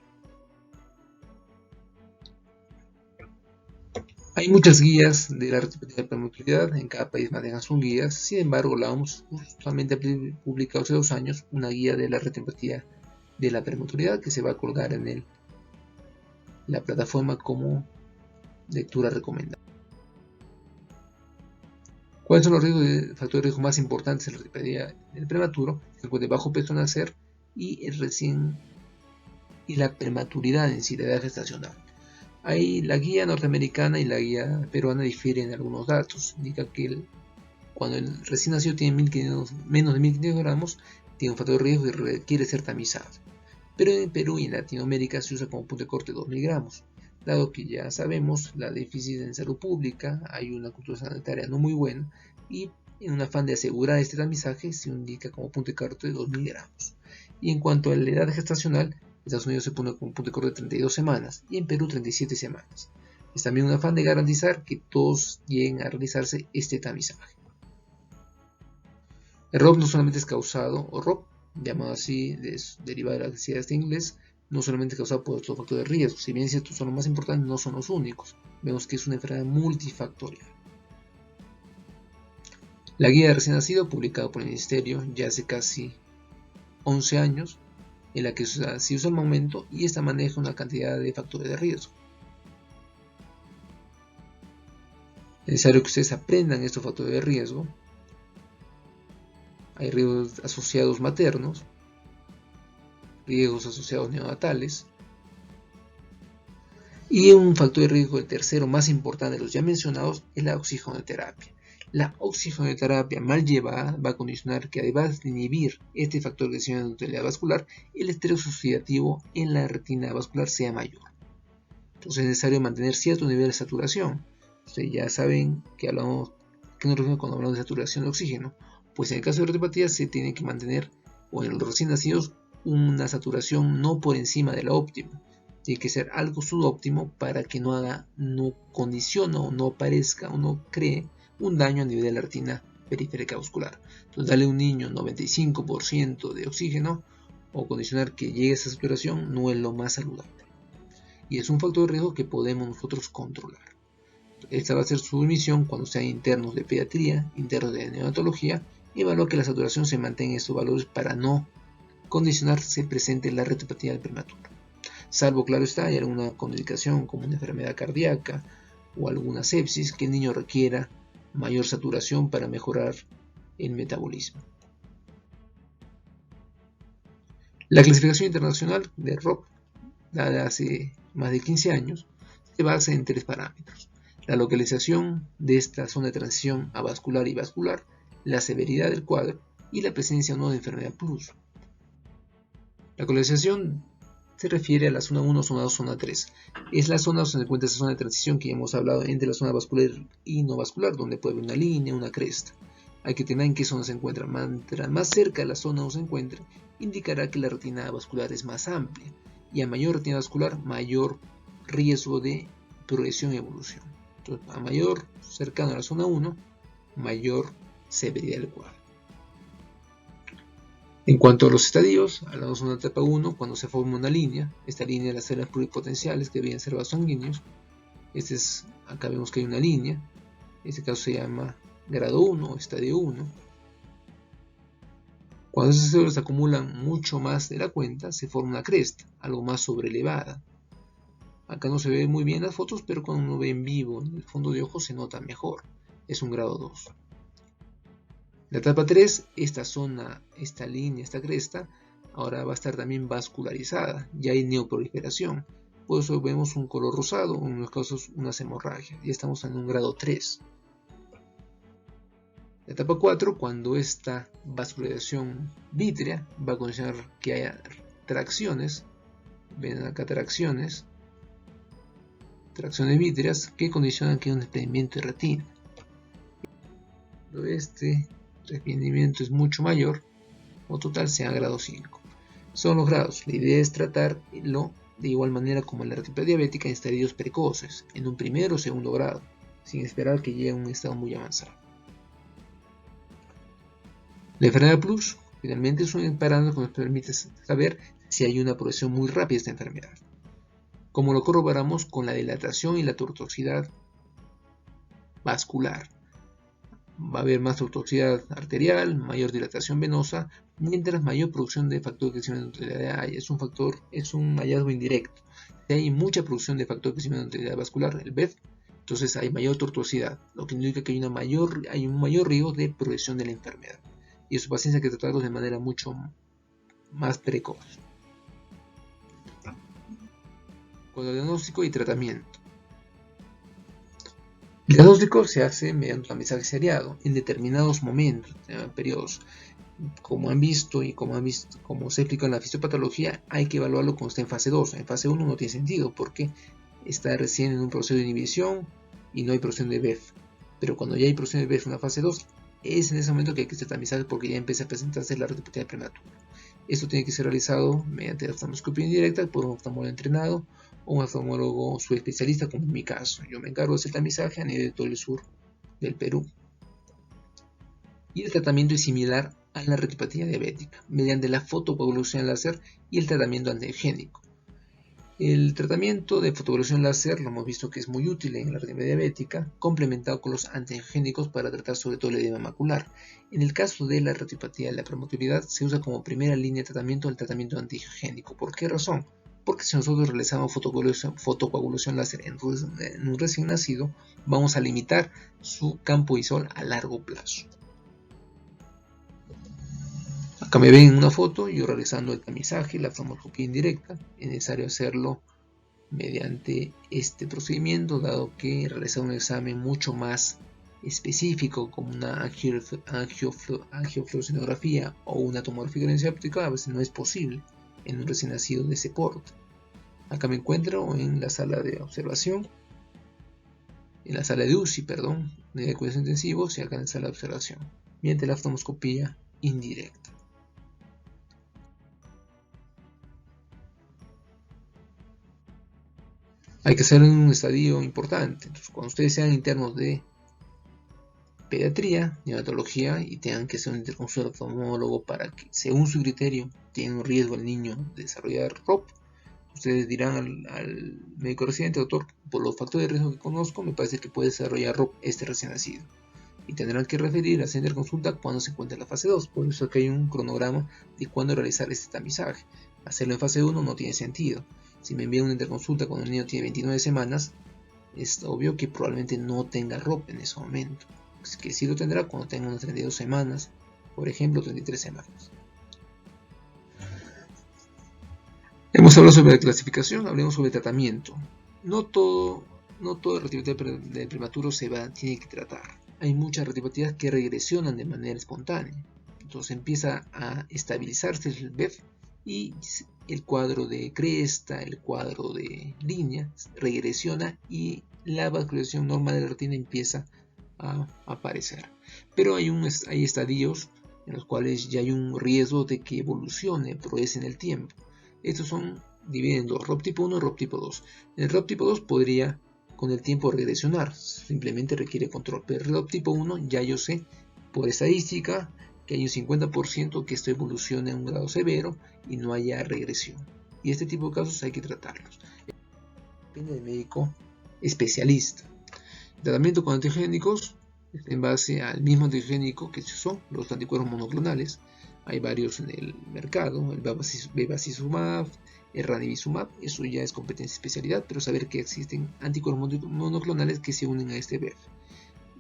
Speaker 1: Hay muchas guías de la retinopatía de la prematuridad, en cada país manejan sus guías. Sin embargo, la OMS justamente ha publicado hace 2 años una guía de la retinopatía de la prematuridad que se va a colgar en la plataforma como lectura recomendada. ¿Cuáles son los factores de riesgo más importantes en la retinopatía del prematuro? Se encuentra bajo peso al nacer y la prematuridad en sí, la edad gestacional. La guía norteamericana y la guía peruana difieren en algunos datos. Indica que cuando el recién nacido tiene menos de 1500 gramos, tiene un factor de riesgo que requiere ser tamizado. Pero en Perú y en Latinoamérica se usa como punto de corte 2000 gramos. Dado que ya sabemos la déficit en salud pública, hay una cultura sanitaria no muy buena y en un afán de asegurar este tamizaje se indica como punto de corte 2000 gramos. Y en cuanto a la edad gestacional, Estados Unidos se pone con un punto de corte de 32 semanas y en Perú 37 semanas. Es también un afán de garantizar que todos lleguen a realizarse este tamizaje. El ROP no solamente es causado, o ROP, llamado así, derivado de la sigla de inglés, no solamente causado por otros factores de riesgo, si bien estos son los más importantes, no son los únicos. Vemos que es una enfermedad multifactorial. La guía de recién nacido, publicada por el Ministerio ya hace casi 11 años, en la que se usa el momento y esta maneja una cantidad de factores de riesgo. Es necesario que ustedes aprendan estos factores de riesgo. Hay riesgos asociados maternos, riesgos asociados neonatales, y un factor de riesgo, el tercero más importante de los ya mencionados, es la oxigenoterapia. La oxigenoterapia mal llevada va a condicionar que, además de inhibir este factor de crecimiento de la ductilidad vascular, el estrés oxidativo en la retina vascular sea mayor. Entonces es necesario mantener cierto nivel de saturación. Ustedes ya saben que hablamos, ¿qué nos referimos cuando hablamos de saturación de oxígeno? Pues en el caso de retinopatía se tiene que mantener, o en los recién nacidos, una saturación no por encima de la óptima. Tiene que ser algo subóptimo para que no condicione o no aparezca o no cree un daño a nivel de la retina periférica vascular. Entonces darle a un niño 95% de oxígeno o condicionar que llegue a esa saturación no es lo más saludable. Y es un factor de riesgo que podemos nosotros controlar. Esta va a ser su misión cuando sean internos de pediatría, internos de neonatología, y evaluar que la saturación se mantenga en estos valores para no condicionarse presente la retinopatía prematura. Salvo, claro está, hay alguna contraindicación como una enfermedad cardíaca o alguna sepsis que el niño requiera mayor saturación para mejorar el metabolismo. La clasificación internacional de ROP, dada hace más de 15 años, se basa en 3 parámetros: la localización de esta zona de transición avascular y vascular, la severidad del cuadro y la presencia o no de enfermedad plus. La localización se refiere a la zona 1, zona 2, zona 3. Es la zona donde se encuentra esa zona de transición que ya hemos hablado entre la zona vascular y no vascular, donde puede haber una línea, una cresta. Hay que tener en qué zona se encuentra. Mientras más cerca de la zona donde se encuentra, indicará que la retina vascular es más amplia. Y a mayor retina vascular, mayor riesgo de progresión y evolución. Entonces, a mayor cercano a la zona 1, mayor severidad del cuadro. En cuanto a los estadios, hablamos de una etapa 1 cuando se forma una línea. Esta línea de las células pluripotenciales que deberían ser vasosanguíneos. Acá vemos que hay una línea. En este caso se llama grado 1 o estadio 1. Cuando esas células acumulan mucho más de la cuenta, se forma una cresta, algo más sobrelevada. Acá no se ve muy bien las fotos, pero cuando uno ve en vivo en el fondo de ojo se nota mejor. Es un grado 2. La etapa 3, esta zona, esta línea, esta cresta, ahora va a estar también vascularizada. Ya hay neoproliferación. Por eso vemos un color rosado, en unos casos unas hemorragias. Ya estamos en un grado 3. La etapa 4, cuando esta vascularización vítrea va a condicionar que haya tracciones. Ven acá tracciones vítreas que condicionan que haya un desprendimiento de retina. Pero este desprendimiento es mucho mayor, o total sea grado 5. Son los grados. La idea es tratarlo de igual manera como la retinopatía diabética en estadios precoces, en un primero o segundo grado, sin esperar que llegue a un estado muy avanzado. La enfermedad plus finalmente es un parámetro que nos permite saber si hay una progresión muy rápida de esta enfermedad, como lo corroboramos con la dilatación y la tortuosidad vascular. Va a haber más tortuosidad arterial, mayor dilatación venosa, mientras mayor producción de factor de crecimiento de la hay. Es un hallazgo indirecto. Si hay mucha producción de factor de crecimiento de la vascular, el BEF, entonces hay mayor tortuosidad, lo que indica que hay un mayor riesgo de progresión de la enfermedad. Y esos pacientes hay que tratarlos de manera mucho más precoz. Con el diagnóstico y tratamiento. El diagnóstico se hace mediante un tamizaje seriado en determinados momentos, periodos. Como se explica en la fisiopatología, hay que evaluarlo cuando está en fase 2. En fase 1 no tiene sentido porque está recién en un proceso de inhibición y no hay producción de BEF. Pero cuando ya hay producción de BEF en la fase 2, es en ese momento que hay que hacer tamizaje porque ya empieza a presentarse la retinopatía prematura. Esto tiene que ser realizado mediante oftalmoscopia indirecta por un oftalmólogo entrenado o un oftalmólogo subespecialista, como en mi caso. Yo me encargo de hacer tamizaje a nivel de todo el sur del Perú. Y el tratamiento es similar a la retinopatía diabética, mediante la fotocoagulación láser y el tratamiento antiangénico. El tratamiento de fotocoagulación láser lo hemos visto que es muy útil en la retinopatía diabética, complementado con los antiangénicos para tratar sobre todo el edema macular. En el caso de la retinopatía de la premotilidad se usa como primera línea de tratamiento el tratamiento antiangénico. ¿Por qué razón? Porque si nosotros realizamos fotocoagulación láser en un recién nacido, vamos a limitar su campo visual a largo plazo. Acá me ven en una foto yo realizando el tamizaje, la oftalmoscopia indirecta. Es necesario hacerlo mediante este procedimiento, dado que realizar un examen mucho más específico como una angiofluorescein o una tomografía óptica a veces no es posible en un recién nacido de ese porte. Acá me encuentro en la sala de observación, en la sala de UCI, de cuidados intensivos, y acá en la sala de observación, mediante la oftalmoscopia indirecta. Hay que hacer un estadio importante. Entonces, cuando ustedes sean internos de pediatría, neonatología y tengan que hacer un interconsulta oftalmólogo para que, según su criterio, tiene un riesgo el niño de desarrollar ROP, ustedes dirán al médico residente: doctor, por los factores de riesgo que conozco, me parece que puede desarrollar ROP este recién nacido. Y tendrán que referir a hacer interconsulta cuando se encuentre en la fase 2. Por eso que hay un cronograma de cuándo realizar este tamizaje. Hacerlo en fase 1 no tiene sentido. Si me envían una interconsulta cuando el niño tiene 29 semanas, es obvio que probablemente no tenga ROP en ese momento. Que sí lo tendrá cuando tenga unas 32 semanas, por ejemplo 33 semanas. Hemos hablado sobre la clasificación, hablemos sobre el tratamiento. No todo retinopatía del prematuro tiene que tratar. Hay muchas retinopatías que regresionan de manera espontánea. Entonces empieza a estabilizarse el BEF y el cuadro de cresta, el cuadro de línea regresiona y la vascularización normal de la retina empieza a aparecer. Pero hay estadios en los cuales ya hay un riesgo de que evolucione, progrese en el tiempo. Estos son divididos en dos: ROP tipo 1 y ROP tipo 2. El ROP tipo 2 podría con el tiempo regresionar, simplemente requiere control. Pero el ROP tipo 1 ya yo sé por estadística que hay un 50% que esto evolucione a un grado severo y no haya regresión. Y este tipo de casos hay que tratarlos. Depende del médico especialista. El tratamiento con antiogénicos en base al mismo antiogénico que son los anticuerpos monoclonales. Hay varios en el mercado: el bevacizumab, el ranibizumab. Eso ya es competencia y especialidad, pero saber que existen anticuerpos monoclonales que se unen a este BEF.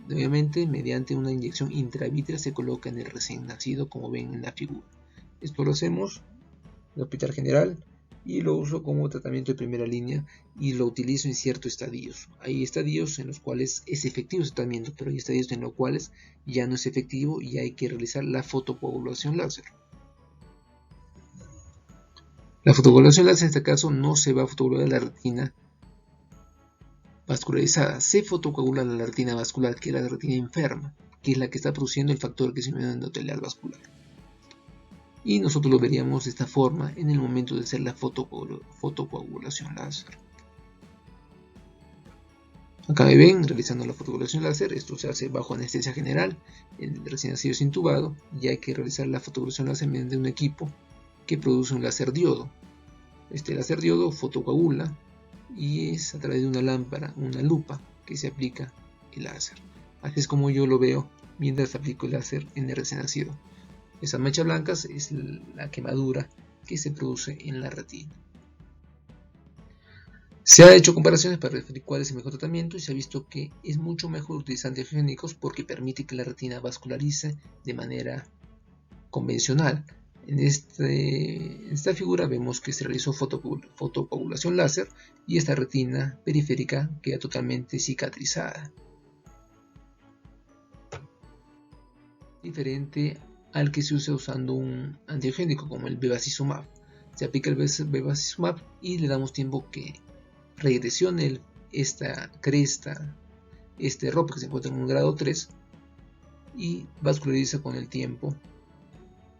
Speaker 1: Obviamente, mediante una inyección intravítrea se coloca en el recién nacido, como ven en la figura. Esto lo hacemos en el Hospital General y lo uso como tratamiento de primera línea y lo utilizo en ciertos estadios. Hay estadios en los cuales es efectivo ese tratamiento, pero hay estadios en los cuales ya no es efectivo y hay que realizar la fotocoagulación láser. La fotocoagulación láser en este caso no se va a fotocoagular la retina vascularizada, se fotocoagula la retina vascular, que es la retina enferma, que es la que está produciendo el factor de crecimiento endotelial vascular. Y nosotros lo veríamos de esta forma en el momento de hacer la fotocoagulación láser. Acá me ven realizando la fotocoagulación láser. Esto se hace bajo anestesia general. El recién nacido es intubado y hay que realizar la fotocoagulación láser mediante un equipo que produce un láser diodo. Este láser diodo fotocoagula y es a través de una lámpara, una lupa, que se aplica el láser. Así es como yo lo veo mientras aplico el láser en el recién nacido. Esas manchas blancas es la quemadura que se produce en la retina. Se ha hecho comparaciones para definir cuál es el mejor tratamiento y se ha visto que es mucho mejor utilizar antiogénicos porque permite que la retina vascularice de manera convencional. En esta figura vemos que se realizó fotocoagulación láser y esta retina periférica queda totalmente cicatrizada. Diferente al que se usa usando un antiogénico como el bevacizumab. Se aplica el bevacizumab y le damos tiempo que regresione esta cresta, este ROP que se encuentra en un grado 3 y vasculariza con el tiempo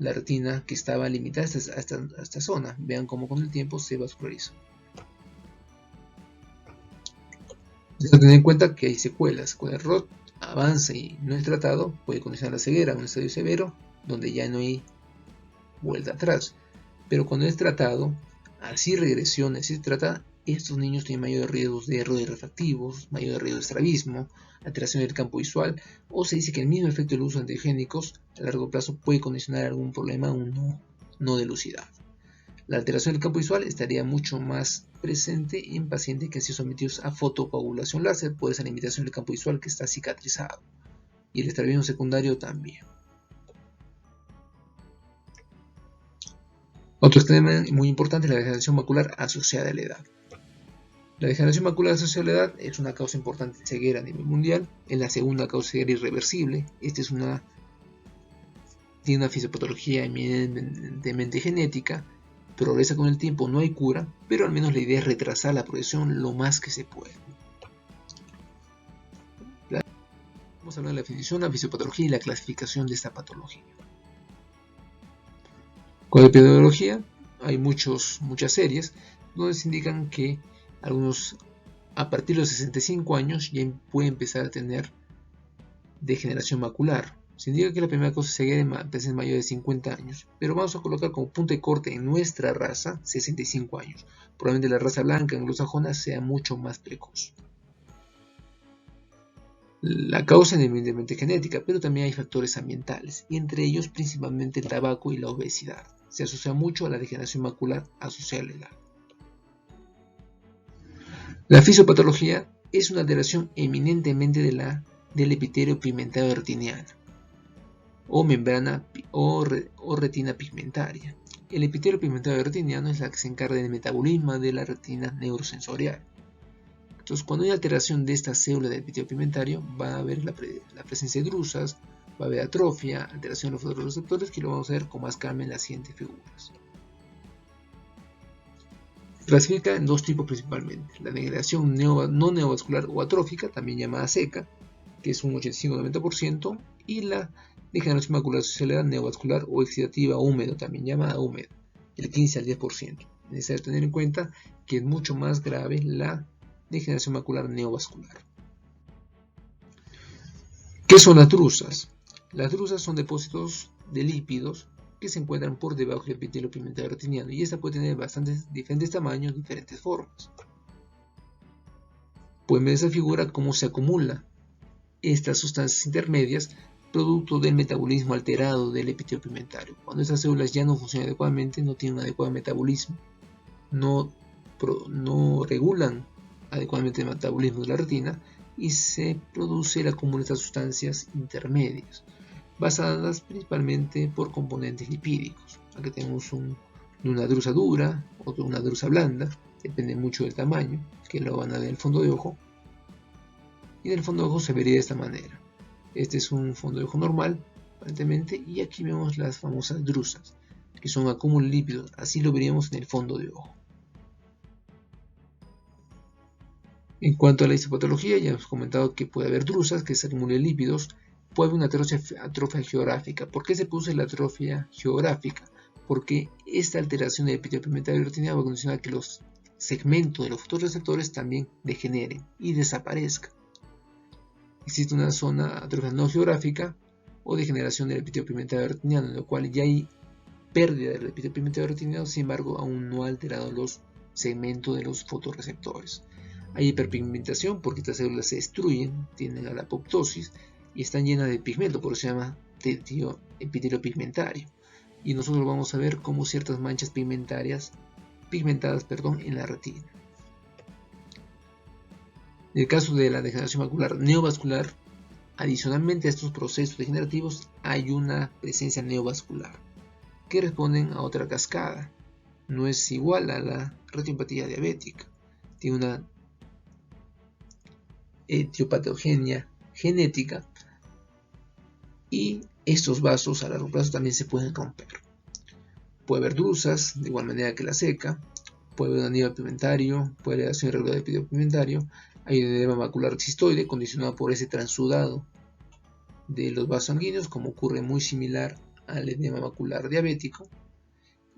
Speaker 1: la retina que estaba limitada a esta zona. Vean cómo con el tiempo se vasculariza. Deben tener en cuenta que hay secuelas. Cuando el ROT avanza y no es tratado, puede condicionar la ceguera a un estadio severo, donde ya no hay vuelta atrás. Pero cuando es tratado, así regresión, así se trata, estos niños tienen mayores riesgos de errores refractivos, mayor riesgo de estrabismo, alteración del campo visual, o se dice que el mismo efecto del uso de antigénicos a largo plazo puede condicionar algún problema aún no dilucidado. La alteración del campo visual estaría mucho más presente en pacientes que han sido sometidos a fotocoagulación láser por esa limitación del campo visual que está cicatrizado, y el estrabismo secundario también. Otro tema muy importante es la degeneración macular asociada a la edad. La degeneración macular asociada a la edad es una causa importante de ceguera a nivel mundial. Es la segunda causa de ceguera irreversible. Esta tiene una fisiopatología eminentemente genética, progresa con el tiempo, no hay cura, pero al menos la idea es retrasar la progresión lo más que se puede. Vamos a hablar de la definición, la fisiopatología y la clasificación de esta patología. Con la epidemiología hay muchas series donde se indican que algunos a partir de los 65 años ya puede empezar a tener degeneración macular. Se indica que la primera causa de ceguera en pacientes mayores de 50 años, pero vamos a colocar como punto de corte en nuestra raza 65 años. Probablemente la raza blanca anglosajona sea mucho más precoz. La causa es evidentemente genética, pero también hay factores ambientales, y entre ellos principalmente el tabaco y la obesidad. Se asocia mucho a la degeneración macular asociada a la edad. La fisiopatología es una alteración eminentemente del epitelio pigmentario retiniano o membrana o retina pigmentaria. El epitelio pigmentario retiniano es la que se encarga del metabolismo de la retina neurosensorial. Entonces, cuando hay alteración de esta célula del epitelio pigmentario, va a haber la presencia de drusas, va a haber atrofia, alteración de los fotorreceptores, que lo vamos a ver con más calma en las siguientes figuras. Se clasifica en dos tipos principalmente: la degeneración no neovascular o atrófica, también llamada seca, que es un 85-90%, y la degeneración macular asociada a la edad neovascular o excitativa húmedo, también llamada húmedo, el 15 al 10%. Es necesario tener en cuenta que es mucho más grave la degeneración macular neovascular. ¿Qué son las drusas? Las drusas son depósitos de lípidos que se encuentran por debajo del epitelio pigmentario retiniano, y esta puede tener diferentes tamaños, diferentes formas. Pueden ver esa figura cómo se acumulan estas sustancias intermedias producto del metabolismo alterado del epitelio pigmentario. Cuando estas células ya no funcionan adecuadamente, no tienen un adecuado metabolismo, no regulan adecuadamente el metabolismo de la retina, y se produce la acumulación de estas sustancias intermedias, basadas principalmente por componentes lipídicos. Aquí tenemos una drusa dura o una drusa blanda, depende mucho del tamaño, que lo van a ver en el fondo de ojo, y en el fondo de ojo se vería de esta manera. Este es un fondo de ojo normal, aparentemente, y aquí vemos las famosas drusas, que son acúmulos de lípidos, así lo veríamos en el fondo de ojo. En cuanto a la histopatología, ya hemos comentado que puede haber drusas que se acumulen lípidos, puede haber una atrofia geográfica. ¿Por qué se produce la atrofia geográfica? Porque esta alteración del epitelio pigmentario retiniano va a condicionar que los segmentos de los fotorreceptores también degeneren y desaparezcan. Existe una zona atrofia no geográfica o degeneración del epitelio pigmentario retiniano, en lo cual ya hay pérdida del epitelio pigmentario retiniano, sin embargo aún no ha alterado los segmentos de los fotorreceptores. Hay hiperpigmentación porque estas células se destruyen, tienden a la apoptosis y están llenas de pigmento, por eso se llama epitelio pigmentario. Y nosotros vamos a ver cómo ciertas manchas pigmentadas en la retina. En el caso de la degeneración macular neovascular, adicionalmente a estos procesos degenerativos hay una presencia neovascular que responden a otra cascada. No es igual a la retinopatía diabética, tiene una etiopatogenia genética, y estos vasos a largo plazo también se pueden romper. Puede haber drusas de igual manera que la seca, puede haber un anillo pigmentario, puede haber alteración irregular del epitelio pigmentario, hay un edema macular cistoide condicionado por ese transudado de los vasos sanguíneos, como ocurre muy similar al edema macular diabético,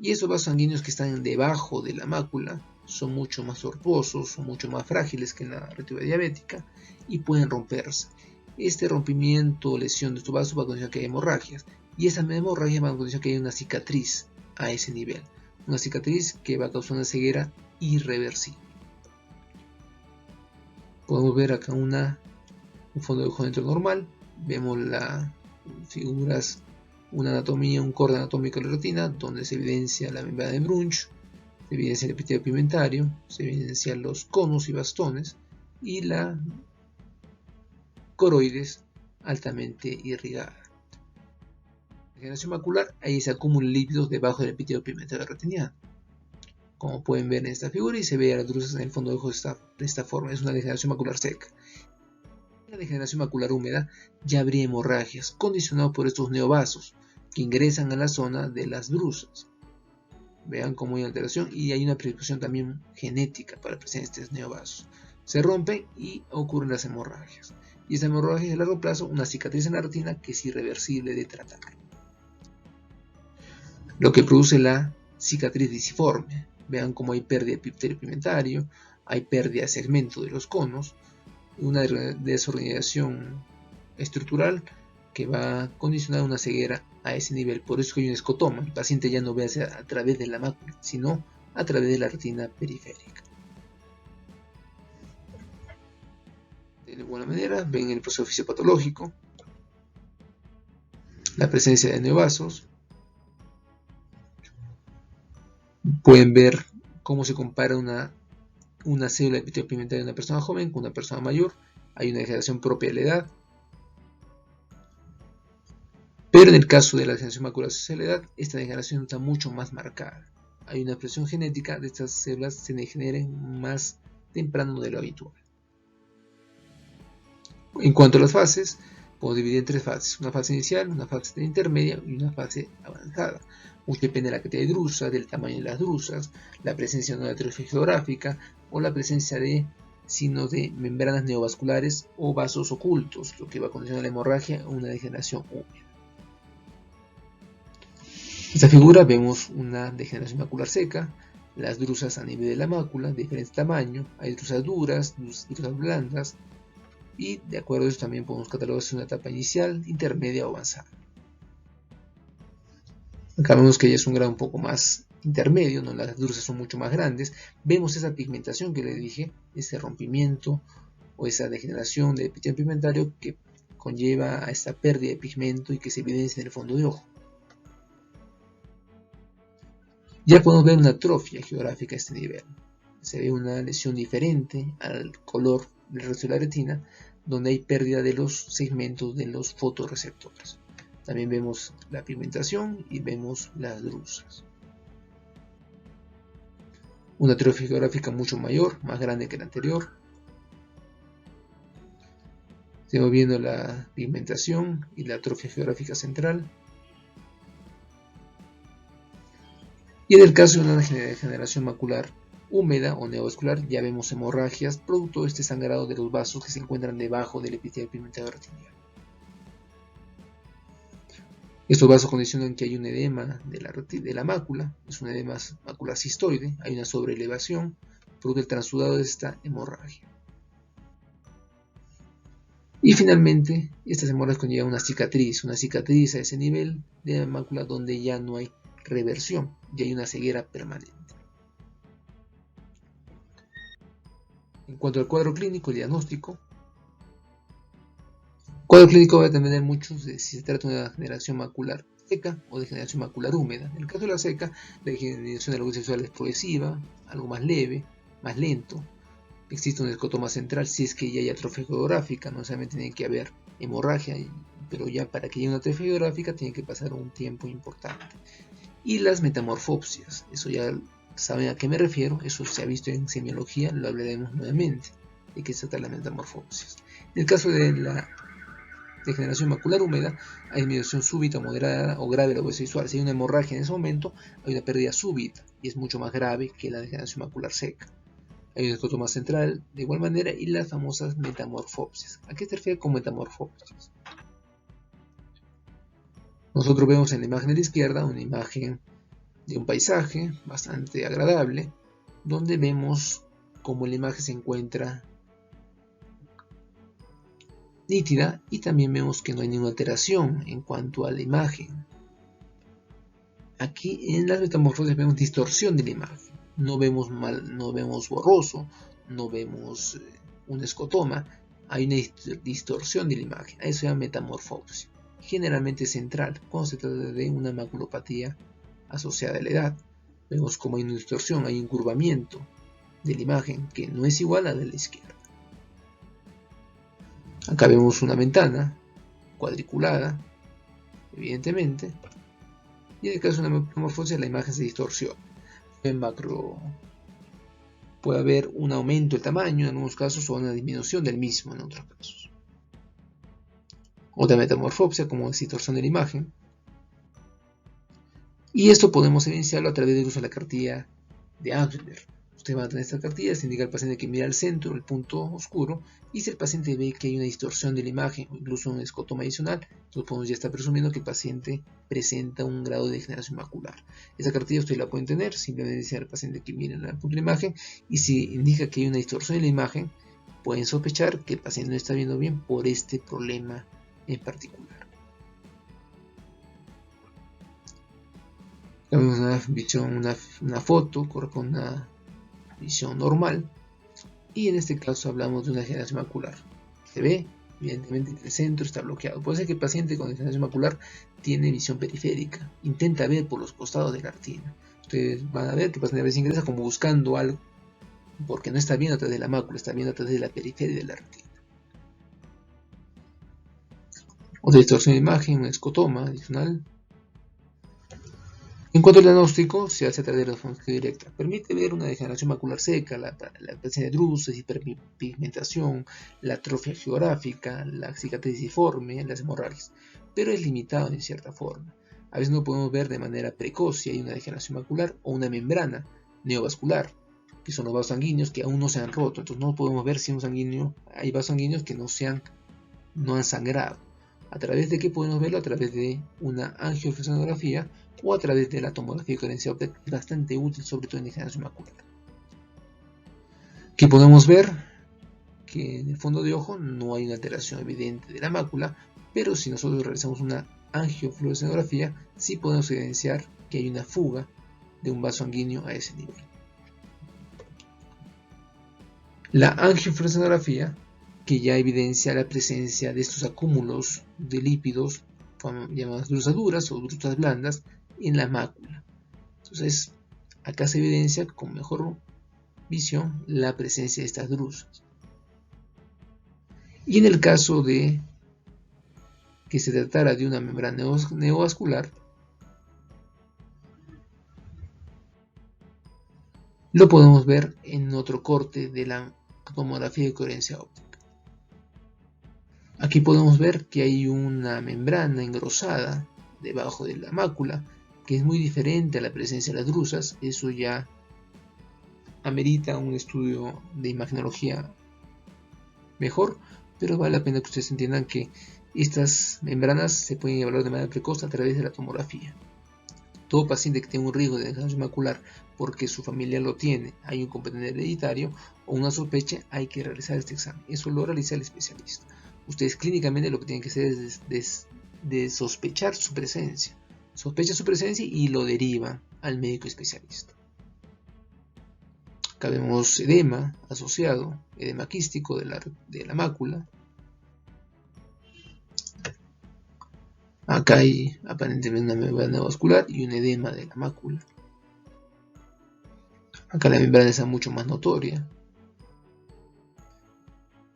Speaker 1: y esos vasos sanguíneos que están debajo de la mácula son mucho más tortuosos, son mucho más frágiles que en la retinopatía diabética y pueden romperse. Este rompimiento o lesión de estos vasos va a condicionar que haya hemorragias, y esa hemorragia va a condicionar que haya una cicatriz a ese nivel, una cicatriz que va a causar una ceguera irreversible. Podemos ver acá un fondo de ojo dentro normal, vemos las figuras, una anatomía, un corte anatómico de la retina, donde se evidencia la membrana de Bruch, se evidencia el epitelio pigmentario, se evidencian los conos y bastones, y la coroides altamente irrigada. En la degeneración macular, ahí se acumulan lípidos debajo del epitelio pigmentario retiniano, como pueden ver en esta figura, y se ve a las drusas en el fondo de ojo de esta forma. Es una degeneración macular seca. En la degeneración macular húmeda ya habría hemorragias condicionadas por estos neovasos que ingresan a la zona de las drusas. Vean cómo hay alteración, y hay una predisposición también genética para la presencia de estos neovasos. Se rompen y ocurren las hemorragias. Y esa hemorragia a largo plazo, una cicatriz en la retina que es irreversible de tratar. Lo que produce la cicatriz disciforme. Vean cómo hay pérdida de epitelio pigmentario, hay pérdida de segmento de los conos, una desorganización estructural que va a condicionar una ceguera a ese nivel. Por eso que hay un escotoma. El paciente ya no ve a través de la mácula, sino a través de la retina periférica. De igual manera, ven el proceso fisiopatológico, la presencia de neovasos. Pueden ver cómo se compara una célula de epitelio pigmentario de una persona joven con una persona mayor. Hay una degeneración propia de la edad. Pero en el caso de la degeneración macular asociada a la edad, esta degeneración está mucho más marcada. Hay una expresión genética de estas células se degeneren más temprano de lo habitual. En cuanto a las fases, podemos dividir en tres fases: una fase inicial, una fase intermedia y una fase avanzada. Mucho depende de la cantidad de drusas, del tamaño de las drusas, la presencia de una atrofia geográfica o la presencia de signos de membranas neovasculares o vasos ocultos, lo que va a condicionar la hemorragia o una degeneración húmeda. En esta figura vemos una degeneración macular seca, las drusas a nivel de la mácula, de diferente tamaño, hay drusas duras, drusas blandas, y de acuerdo a eso también podemos catalogar si es una etapa inicial, intermedia o avanzada. Acá vemos que ya es un grado un poco más intermedio, ¿no? Las drusas son mucho más grandes, vemos esa pigmentación que les dije, ese rompimiento o esa degeneración del epitelio pigmentario que conlleva a esta pérdida de pigmento y que se evidencia en el fondo de ojo. Ya podemos ver una atrofia geográfica a este nivel. Se ve una lesión diferente al color del resto de la retina, donde hay pérdida de los segmentos de los fotorreceptores. También vemos la pigmentación y vemos las drusas. Una atrofia geográfica mucho mayor, más grande que la anterior. Estamos viendo la pigmentación y la atrofia geográfica central. Y en el caso de una degeneración macular húmeda o neovascular, ya vemos hemorragias producto de este sangrado de los vasos que se encuentran debajo del epitelio pigmentario retiniano. Estos vasos condicionan que hay un edema de la mácula, es un edema macular cistoide, hay una sobreelevación producto del transudado de esta hemorragia. Y finalmente, estas hemorragias conllevan una cicatriz a ese nivel de la mácula donde ya no hay reversión, ya hay una ceguera permanente. En cuanto al cuadro clínico, el diagnóstico. El cuadro clínico va a depender mucho de si se trata de una degeneración macular seca o degeneración macular húmeda. En el caso de la seca, la degeneración de la luz sexual es progresiva, algo más leve, más lento. Existe un escotoma central si es que ya hay atrofia geográfica, no solamente tiene que haber hemorragia, pero ya para que haya una atrofia geográfica tiene que pasar un tiempo importante. Y las metamorfopsias, eso ya saben a qué me refiero, eso se ha visto en semiología, lo hablaremos nuevamente, de qué se trata las metamorfopsias. En el caso de la degeneración macular húmeda, hay disminución súbita, moderada o grave de la obesidad visual. Si hay una hemorragia en ese momento, hay una pérdida súbita y es mucho más grave que la degeneración macular seca. Hay un escotoma central de igual manera y las famosas metamorfopsias. ¿A qué se refiere con metamorfopsias? Nosotros vemos en la imagen de la izquierda una imagen de un paisaje bastante agradable, donde vemos cómo la imagen se encuentra nítida y también vemos que no hay ninguna alteración en cuanto a la imagen. Aquí en las metamorfosis vemos distorsión de la imagen, no vemos borroso, no vemos un escotoma, hay una distorsión de la imagen, a eso se llama metamorfosis, generalmente central cuando se trata de una maculopatía asociada a la edad. Vemos como hay una distorsión, hay un curvamiento de la imagen que no es igual a la de la izquierda. Acá vemos una ventana cuadriculada, evidentemente, y en el caso de una metamorfosis la imagen se distorsiona. En macro puede haber un aumento del tamaño en algunos casos o una disminución del mismo en otros casos. Otra metamorfosis como distorsión de la imagen. Y esto podemos evidenciarlo a través del uso de la cartilla de Angler. Ustedes van a tener esta cartilla, se indica al paciente que mira al centro, el punto oscuro, y si el paciente ve que hay una distorsión de la imagen o incluso un escotoma adicional, entonces podemos ya estar presumiendo que el paciente presenta un grado de degeneración macular. Esta cartilla ustedes la pueden tener, simplemente decir al paciente que mire el punto de la imagen, y si indica que hay una distorsión de la imagen, pueden sospechar que el paciente no está viendo bien por este problema en particular. Tenemos una foto, corresponde a una visión normal, y en este caso hablamos de una degeneración macular. Se ve evidentemente que el centro está bloqueado. Puede ser que el paciente con degeneración macular tiene visión periférica, intenta ver por los costados de la retina. Ustedes van a ver que el paciente a veces ingresa como buscando algo, porque no está viendo a través de la mácula, está viendo a través de la periferia de la retina. Otra distorsión de imagen, un escotoma adicional. En cuanto al diagnóstico, se hace a través de la fonoscopia directa. Permite ver una degeneración macular seca, la presencia de druses, hiperpigmentación, la atrofia geográfica, la cicatriz deforme, las hemorragias, pero es limitado en cierta forma. A veces no podemos ver de manera precoz si hay una degeneración macular o una membrana neovascular, que son los vasos sanguíneos que aún no se han roto. Entonces no podemos ver si hay vasos sanguíneos que no han sangrado. ¿A través de qué podemos verlo? A través de una angioflexonografía o a través de la tomografía de coherencia óptica, que es bastante útil, sobre todo en degeneración macular. Aquí podemos ver que en el fondo de ojo no hay una alteración evidente de la mácula, pero si nosotros realizamos una angiofluorescenografía, sí podemos evidenciar que hay una fuga de un vaso sanguíneo a ese nivel. La angiofluorescenografía, que ya evidencia la presencia de estos acúmulos de lípidos llamadas drusas duras o drusas blandas en la mácula. Entonces, acá se evidencia con mejor visión la presencia de estas drusas. Y en el caso de que se tratara de una membrana neovascular, lo podemos ver en otro corte de la tomografía de coherencia óptica. Aquí podemos ver que hay una membrana engrosada debajo de la mácula, que es muy diferente a la presencia de las drusas. Eso ya amerita un estudio de imagenología mejor, pero vale la pena que ustedes entiendan que estas membranas se pueden evaluar de manera precoz a través de la tomografía. Todo paciente que tenga un riesgo de degeneración macular porque su familia lo tiene, hay un componente hereditario o una sospecha, hay que realizar este examen. Eso lo realiza el especialista. Ustedes clínicamente lo que tienen que hacer es de sospechar su presencia. Sospecha su presencia y lo derivan al médico especialista. Acá vemos edema asociado, edema quístico de la mácula. Acá hay aparentemente una membrana vascular y un edema de la mácula. Acá la membrana está mucho más notoria.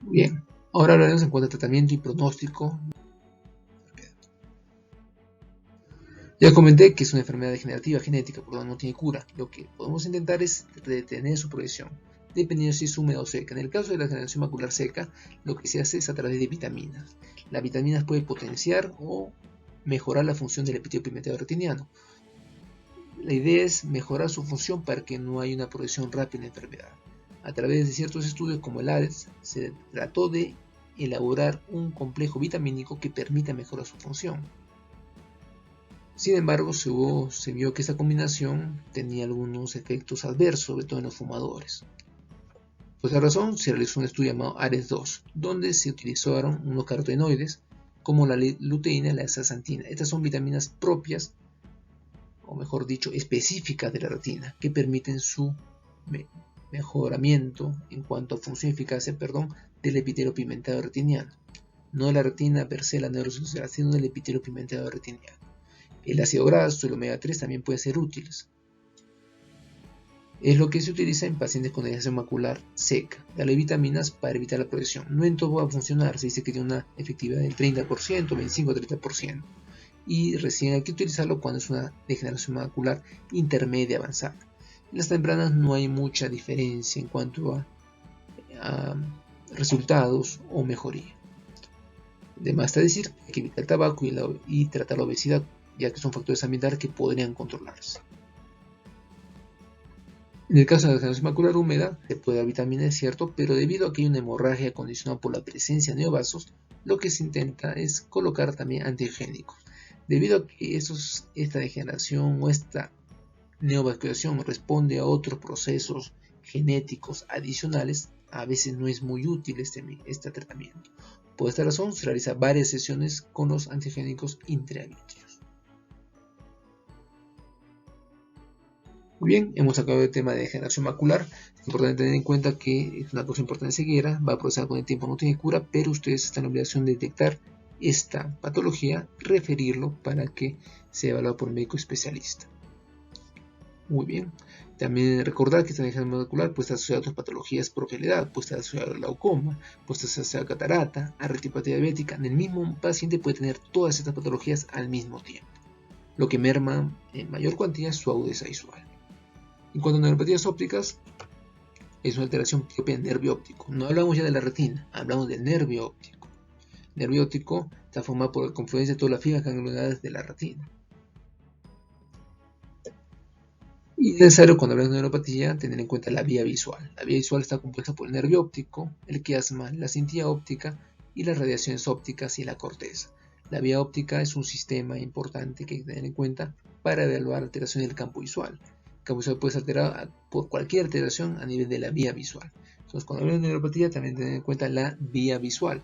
Speaker 1: Bien, ahora hablaremos en cuanto a tratamiento y pronóstico. Ya comenté que es una enfermedad degenerativa genética, por lo tanto no tiene cura. Lo que podemos intentar es detener su progresión, dependiendo si es húmeda o seca. En el caso de la degeneración macular seca, lo que se hace es a través de vitaminas. Las vitaminas pueden potenciar o mejorar la función del epitelio pigmentado retiniano. La idea es mejorar su función para que no haya una progresión rápida en la enfermedad. A través de ciertos estudios como el ADES, se trató de elaborar un complejo vitamínico que permita mejorar su función. Sin embargo, se vio que esta combinación tenía algunos efectos adversos, sobre todo en los fumadores. Por esa razón, se realizó un estudio llamado ARES-2, donde se utilizaron unos carotenoides como la luteína y la astaxantina. Estas son vitaminas propias, o mejor dicho, específicas de la retina, que permiten su mejoramiento en cuanto a función y eficacia, del epitelio pigmentado retiniano. No de la retina per se, la neurocirugía, sino del epitelio pigmentado retiniano. El ácido graso y el omega 3 también pueden ser útiles. Es lo que se utiliza en pacientes con degeneración macular seca. Darle vitaminas para evitar la progresión. No en todo va a funcionar, se dice que tiene una efectividad del 30%, 25-30%. Y recién hay que utilizarlo cuando es una degeneración macular intermedia avanzada. En las tempranas no hay mucha diferencia en cuanto a resultados o mejoría. Además está decir que hay que evitar el tabaco y tratar la obesidad, ya que son factores ambientales que podrían controlarse. En el caso de la degeneración macular húmeda, se puede dar vitamina, es cierto, pero debido a que hay una hemorragia condicionada por la presencia de neovasos, lo que se intenta es colocar también antiogénicos. Debido a que esta degeneración o esta neovascularización responde a otros procesos genéticos adicionales, a veces no es muy útil este tratamiento. Por esta razón, se realiza varias sesiones con los antiogénicos intravítreos. Muy bien, hemos acabado el tema de degeneración macular. Es importante tener en cuenta que es una cosa importante ceguera, va a procesar con el tiempo, no tiene cura, pero ustedes están en la obligación de detectar esta patología, referirlo para que sea evaluado por un médico especialista. Muy bien, también recordar que esta degeneración macular puede estar asociada a otras patologías por edad, puede estar asociada a glaucoma, puede estar asociada a catarata, a retinopatía diabética. En el mismo paciente puede tener todas estas patologías al mismo tiempo, lo que merma en mayor cuantía su agudeza visual. En cuanto a neuropatías ópticas, es una alteración nervio óptico. No hablamos ya de la retina, hablamos del nervio óptico. El nervio óptico está formado por la confluencia de todas las fibras ganglionares de la retina. Y es necesario, cuando hablamos de neuropatía, tener en cuenta la vía visual. La vía visual está compuesta por el nervio óptico, el quiasma, la cintilla óptica y las radiaciones ópticas y la corteza. La vía óptica es un sistema importante que hay que tener en cuenta para evaluar alteraciones del campo visual. El campo visual puede ser alterado por cualquier alteración a nivel de la vía visual. Entonces, cuando hablamos de neuropatía, también tener en cuenta la vía visual.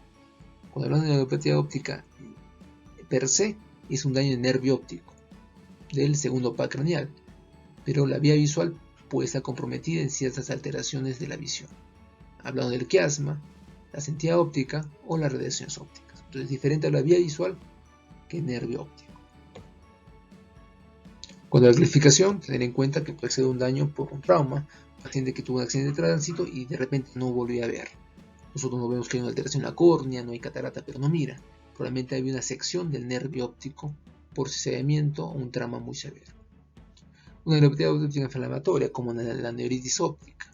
Speaker 1: Cuando hablamos de neuropatía óptica per se, es un daño de nervio óptico del segundo par craneal, pero la vía visual puede estar comprometida en ciertas alteraciones de la visión. Hablando del quiasma, la cintilla óptica o las radiaciones ópticas. Entonces es diferente a la vía visual que el nervio óptico. Cuando la clasificación, tener en cuenta que puede ser un daño por un trauma, un paciente que tuvo un accidente de tránsito y de repente no volvió a ver. Nosotros no vemos que hay una alteración en la córnea, no hay catarata, pero no mira. Probablemente hay una sección del nervio óptico por cizallamiento o un trauma muy severo. Una neuropatía óptica inflamatoria, como la neuritis óptica,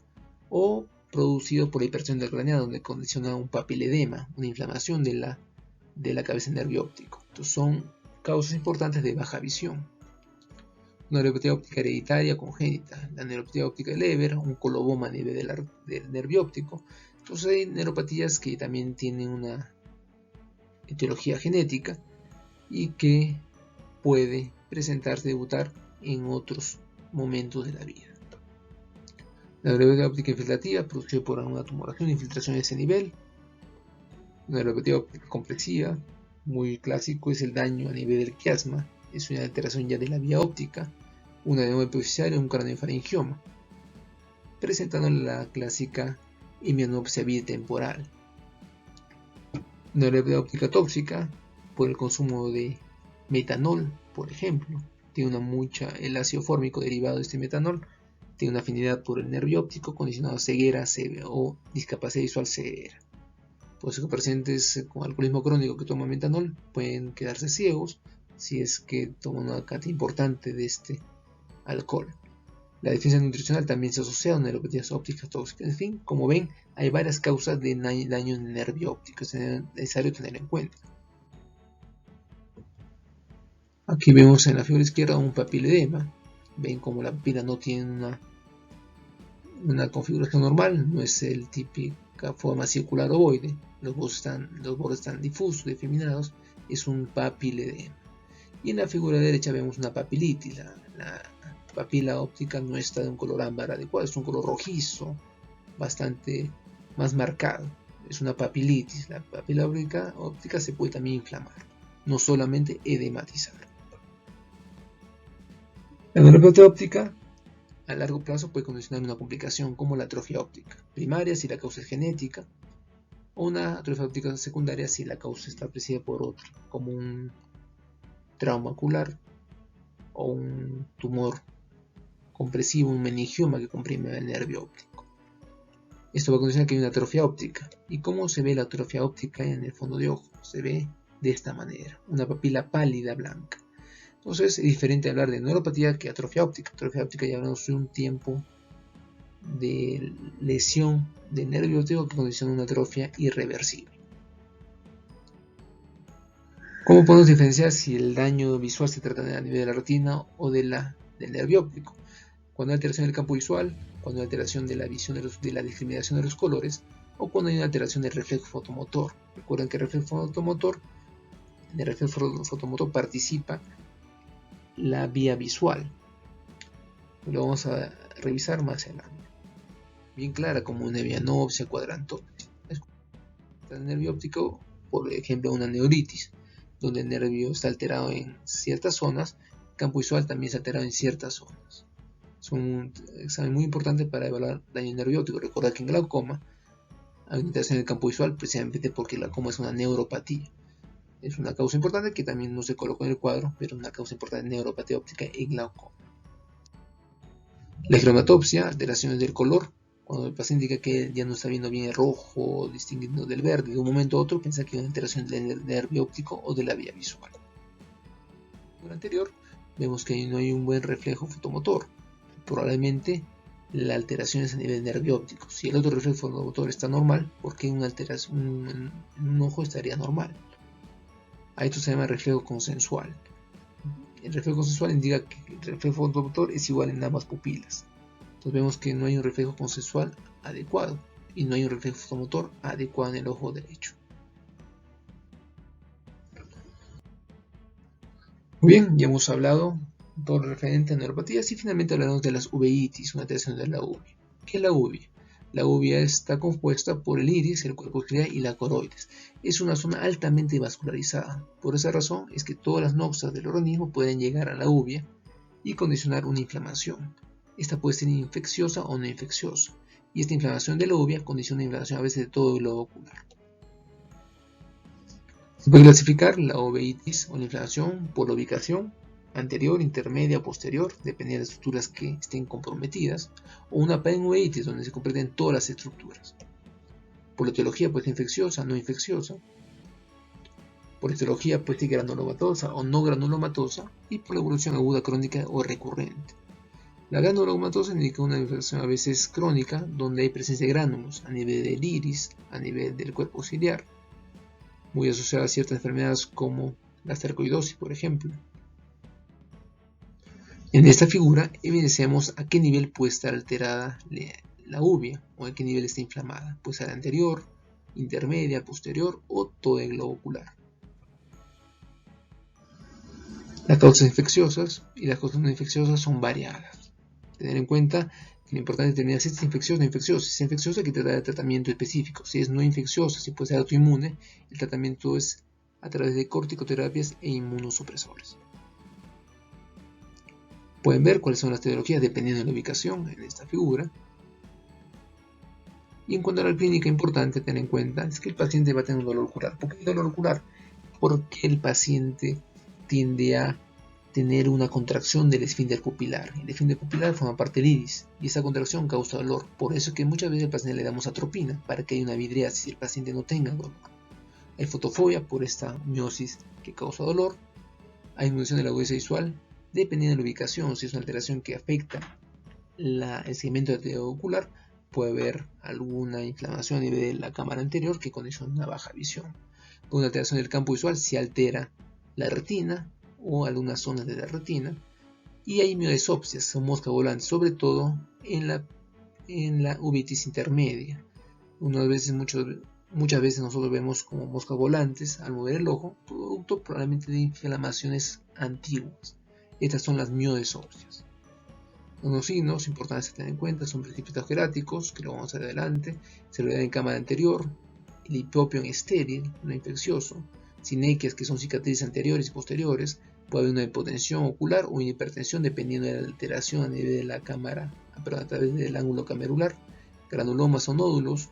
Speaker 1: o producido por la hipertensión del craneado, donde condiciona un papiledema, una inflamación de la cabeza del nervio óptico. Entonces son causas importantes de baja visión. Una neuropatía óptica hereditaria congénita, la neuropatía óptica de Leber, un coloboma a nivel del nervio óptico. Entonces hay neuropatías que también tienen una etiología genética y que puede presentarse, debutar en otros momentos de la vida. La neuropatía óptica infiltrativa, producida por una tumoración de infiltración de ese nivel. La neuropatía óptica complexiva, muy clásico, es el daño a nivel del quiasma, es una alteración ya de la vía óptica, una adenoma epifisiaria, un craniofaringioma, presentando la clásica hemianopsia bitemporal. Neuropatía óptica tóxica, por el consumo de metanol, por ejemplo, tiene el ácido fórmico derivado de este metanol tiene una afinidad por el nervio óptico, condicionado a ceguera o discapacidad visual severa. Por eso, pacientes con alcoholismo crónico que toman metanol pueden quedarse ciegos si es que toman una cantidad importante de este alcohol. La deficiencia nutricional también se asocia a neuropatías ópticas tóxicas. En fin, como ven, hay varias causas de daño en el nervio óptico, es necesario tener en cuenta. Aquí vemos en la figura izquierda un papiledema. Ven como la papila no tiene una configuración normal, no es el típica forma circular ovoide, los bordes están difusos, difuminados, es un papiledema. Y en la figura derecha vemos una papilitis. La papila óptica no está de un color ámbar adecuado, es un color rojizo, bastante más marcado. Es una papilitis. La papila óptica se puede también inflamar, no solamente edematizar. La neuropatía óptica a largo plazo puede condicionar una complicación como la atrofia óptica primaria si la causa es genética, o una atrofia óptica secundaria si la causa está precedida por otra, como un trauma ocular o un tumor compresivo, un meningioma que comprime el nervio óptico. Esto va a condicionar que hay una atrofia óptica. ¿Y cómo se ve la atrofia óptica en el fondo de ojo? Se ve de esta manera, una papila pálida blanca. Entonces es diferente hablar de neuropatía que atrofia óptica. Atrofia óptica ya hablamos de un tiempo de lesión del nervio óptico que condiciona una atrofia irreversible. ¿Cómo podemos diferenciar si el daño visual se trata a nivel de la retina o del nervio óptico? Cuando hay alteración del campo visual, cuando hay alteración de la visión de la discriminación de los colores, o cuando hay una alteración del reflejo fotomotor. Recuerden que en el reflejo fotomotor participa la vía visual. Lo vamos a revisar más adelante. Bien clara como una evianopsia, cuadrantopsia. El nervio óptico, por ejemplo, una neuritis, donde el nervio está alterado en ciertas zonas, el campo visual también está alterado en ciertas zonas. Es un examen muy importante para evaluar daño nervio óptico. Recuerda que en glaucoma hay una alteración del campo visual precisamente porque el glaucoma es una neuropatía. Es una causa importante que también no se colocó en el cuadro, pero una causa importante de neuropatía óptica en glaucoma. La cromatopsia, alteraciones del color. Cuando el paciente indica que ya no está viendo bien el rojo, distinguiendo del verde, de un momento a otro piensa que hay una alteración del nervio óptico o de la vía visual. En el anterior, vemos que no hay un buen reflejo fotomotor. Probablemente la alteración es a nivel nervio óptico. Si el otro reflejo fotomotor está normal, ¿por qué una alteración en un ojo estaría normal? A esto se llama reflejo consensual. El reflejo consensual indica que el reflejo fotomotor es igual en ambas pupilas. Entonces vemos que no hay un reflejo consensual adecuado y no hay un reflejo fotomotor adecuado en el ojo derecho. Muy bien, ya hemos hablado todo lo referente a neuropatías y finalmente hablaremos de las uveitis, una alteración de la uvea. ¿Qué es la uvea? La uvea está compuesta por el iris, el cuerpo ciliar y la coroides. Es una zona altamente vascularizada. Por esa razón es que todas las noxas del organismo pueden llegar a la uvea y condicionar una inflamación. Esta puede ser infecciosa o no infecciosa, y esta inflamación de la uvea condiciona una inflamación a veces de todo el globo ocular. Se puede clasificar la uveitis o la inflamación por la ubicación anterior, intermedia o posterior, dependiendo de estructuras que estén comprometidas, o una panuveitis donde se comprenden todas las estructuras. Por la etiología puede ser infecciosa, no infecciosa. Por etiología puede ser granulomatosa o no granulomatosa, y por la evolución aguda crónica o recurrente. La granulomatosa indica una infección a veces crónica, donde hay presencia de gránulos a nivel del iris, a nivel del cuerpo ciliar, muy asociada a ciertas enfermedades como la sarcoidosis, por ejemplo. En esta figura evidenciamos a qué nivel puede estar alterada la uvea o a qué nivel está inflamada. Puede ser anterior, intermedia, posterior o todo el globo ocular. Las causas infecciosas y las causas no infecciosas son variadas. Tener en cuenta que lo importante es determinar si es infecciosa o no infecciosa. Si es infecciosa hay que tratar de tratamiento específico. Si es no infecciosa, si puede ser autoinmune, el tratamiento es a través de corticoterapias e inmunosupresores. Pueden ver cuáles son las etiologías dependiendo de la ubicación en esta figura. Y en cuanto a la clínica importante a tener en cuenta es que el paciente va a tener un dolor ocular. ¿Por qué dolor ocular? Porque el paciente tiende a tener una contracción del esfínter pupilar. El esfínter pupilar forma parte del iris y esa contracción causa dolor. Por eso es que muchas veces al paciente le damos atropina para que haya una vidriasis y el paciente no tenga dolor. Hay fotofobia por esta miosis que causa dolor. Hay disminución de la agudeza visual dependiendo de la ubicación. Si es una alteración que afecta el segmento ocular, puede haber alguna inflamación a nivel de la cámara anterior que condiciona una baja visión. Con una alteración del campo visual se altera la retina o algunas zonas de la retina, y hay mioesopsias o mosca volante, sobre todo en la uveitis intermedia. Unas veces muchos muchas veces nosotros vemos como moscas volantes al mover el ojo, producto probablemente de inflamaciones antiguas. Estas son las miodes óseas. Unos signos importantes a tener en cuenta son precipitados queráticos, que lo vamos a ver adelante, celular en cámara anterior, el hipópion estéril, no infeccioso, sinequias que son cicatrices anteriores y posteriores, puede haber una hipotensión ocular o una hipertensión dependiendo de la alteración a nivel de la cámara, a través del ángulo camerular, granulomas o nódulos,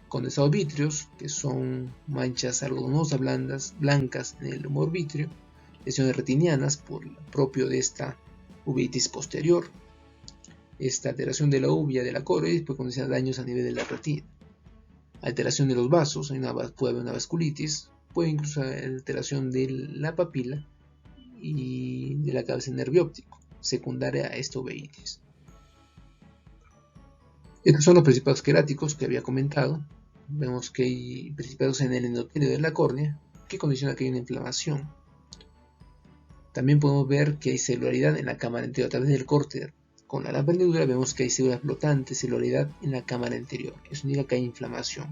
Speaker 1: condensados vítreos, que son manchas algodonosas blancas en el humor vítreo, lesiones retinianas por propio de esta uveitis posterior. Esta alteración de la uvea de la coroides puede condicionar daños a nivel de la retina. Alteración de los vasos, puede haber una vasculitis, puede incluso haber alteración de la papila y de la cabeza del nervio óptico, secundaria a esta uveitis. Estos son los principados queráticos que había comentado. Vemos que hay principados en el endotelio de la córnea que condiciona que hay una inflamación. También podemos ver que hay celularidad en la cámara anterior a través del córter. Con la lámpara hendidura vemos que hay células flotantes, celularidad en la cámara anterior. Eso indica que hay inflamación.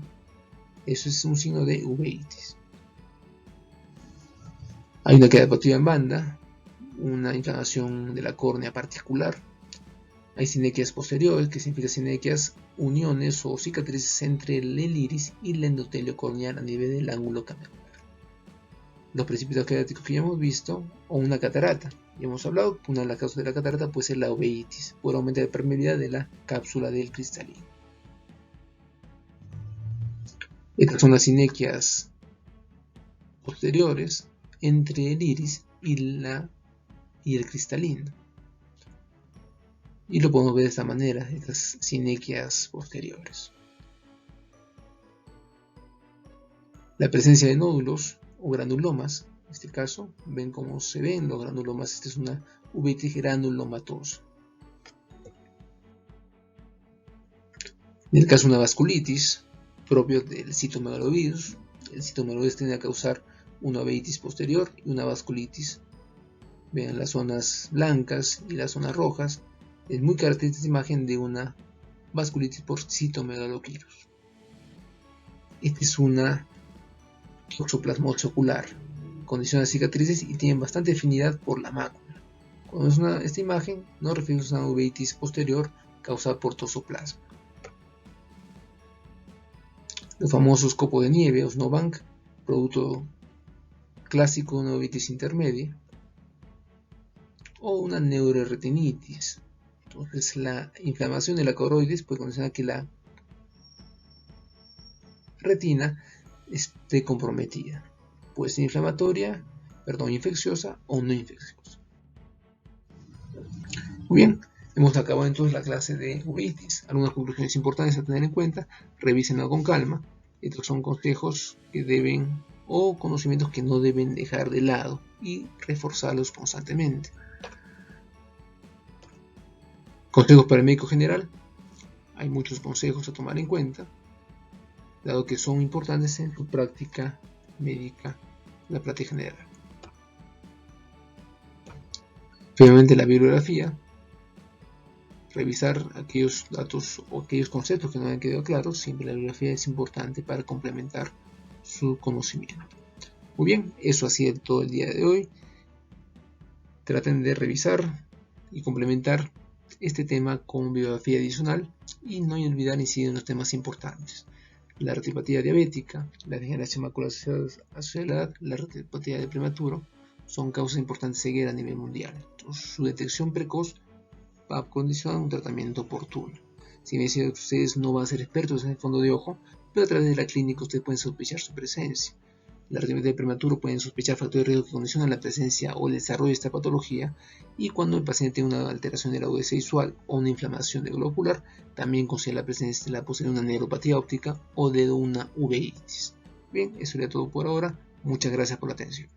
Speaker 1: Eso es un signo de uveitis. Hay una queratopatía en banda, una inflamación de la córnea particular. Hay sinequias posteriores, que significa sinequias, uniones o cicatrices entre el iris y el endotelio corneal a nivel del ángulo camerular. Los precipitados queráticos que ya hemos visto, o una catarata. Ya hemos hablado que una de las causas de la catarata puede ser la uveitis, por aumentar la permeabilidad de la cápsula del cristalino. Estas son las sinequias posteriores entre el iris y el cristalino. Y lo podemos ver de esta manera, estas sinequias posteriores. La presencia de nódulos o granulomas, en este caso, ven cómo se ven los granulomas. Esta es una uveitis granulomatosa. En el caso de una vasculitis, propio del citomegalovirus, el citomegalovirus tiende a causar una uveitis posterior y una vasculitis. Vean las zonas blancas y las zonas rojas. Es muy característica esta imagen de una vasculitis por citomegalovirus. Esta es una toxoplasmosis ocular, condiciona cicatrices y tiene bastante afinidad por la mácula. Cuando vemos esta imagen, nos referimos a una uveitis posterior causada por toxoplasma. Los famosos copos de nieve o snowbank, producto clásico de una uveitis intermedia, o una neuroretinitis. Entonces, la inflamación de la coroides puede condicionar que la retina esté comprometida. Puede ser infecciosa o no infecciosa. Muy bien, hemos acabado entonces la clase de uveitis. Algunas conclusiones importantes a tener en cuenta, revísenlo con calma. Estos son consejos que deben, o conocimientos que no deben dejar de lado y reforzarlos constantemente. Consejos para el médico general. Hay muchos consejos a tomar en cuenta, dado que son importantes en su práctica médica, la práctica general. Finalmente, la bibliografía. Revisar aquellos datos o aquellos conceptos que no hayan quedado claros. Siempre la bibliografía es importante para complementar su conocimiento. Muy bien, eso ha sido todo el día de hoy. Traten de revisar y complementar este tema con bibliografía adicional y no olvidar incidir en los temas importantes: la retinopatía diabética, la degeneración macular asociada a la edad, la retinopatía de prematuro son causas importantes de ceguera a nivel mundial. Entonces, su detección precoz va a condicionar un tratamiento oportuno. Si bien ustedes no van a ser expertos en el fondo de ojo, pero a través de la clínica ustedes pueden sospechar su presencia. La retinopatía de prematuro pueden sospechar factores de riesgo que condicionan la presencia o el desarrollo de esta patología, y cuando el paciente tiene una alteración de la agudeza visual o una inflamación del globo ocular, también considera la presencia de la posibilidad de una neuropatía óptica o de una uveitis. Bien, eso sería todo por ahora. Muchas gracias por la atención.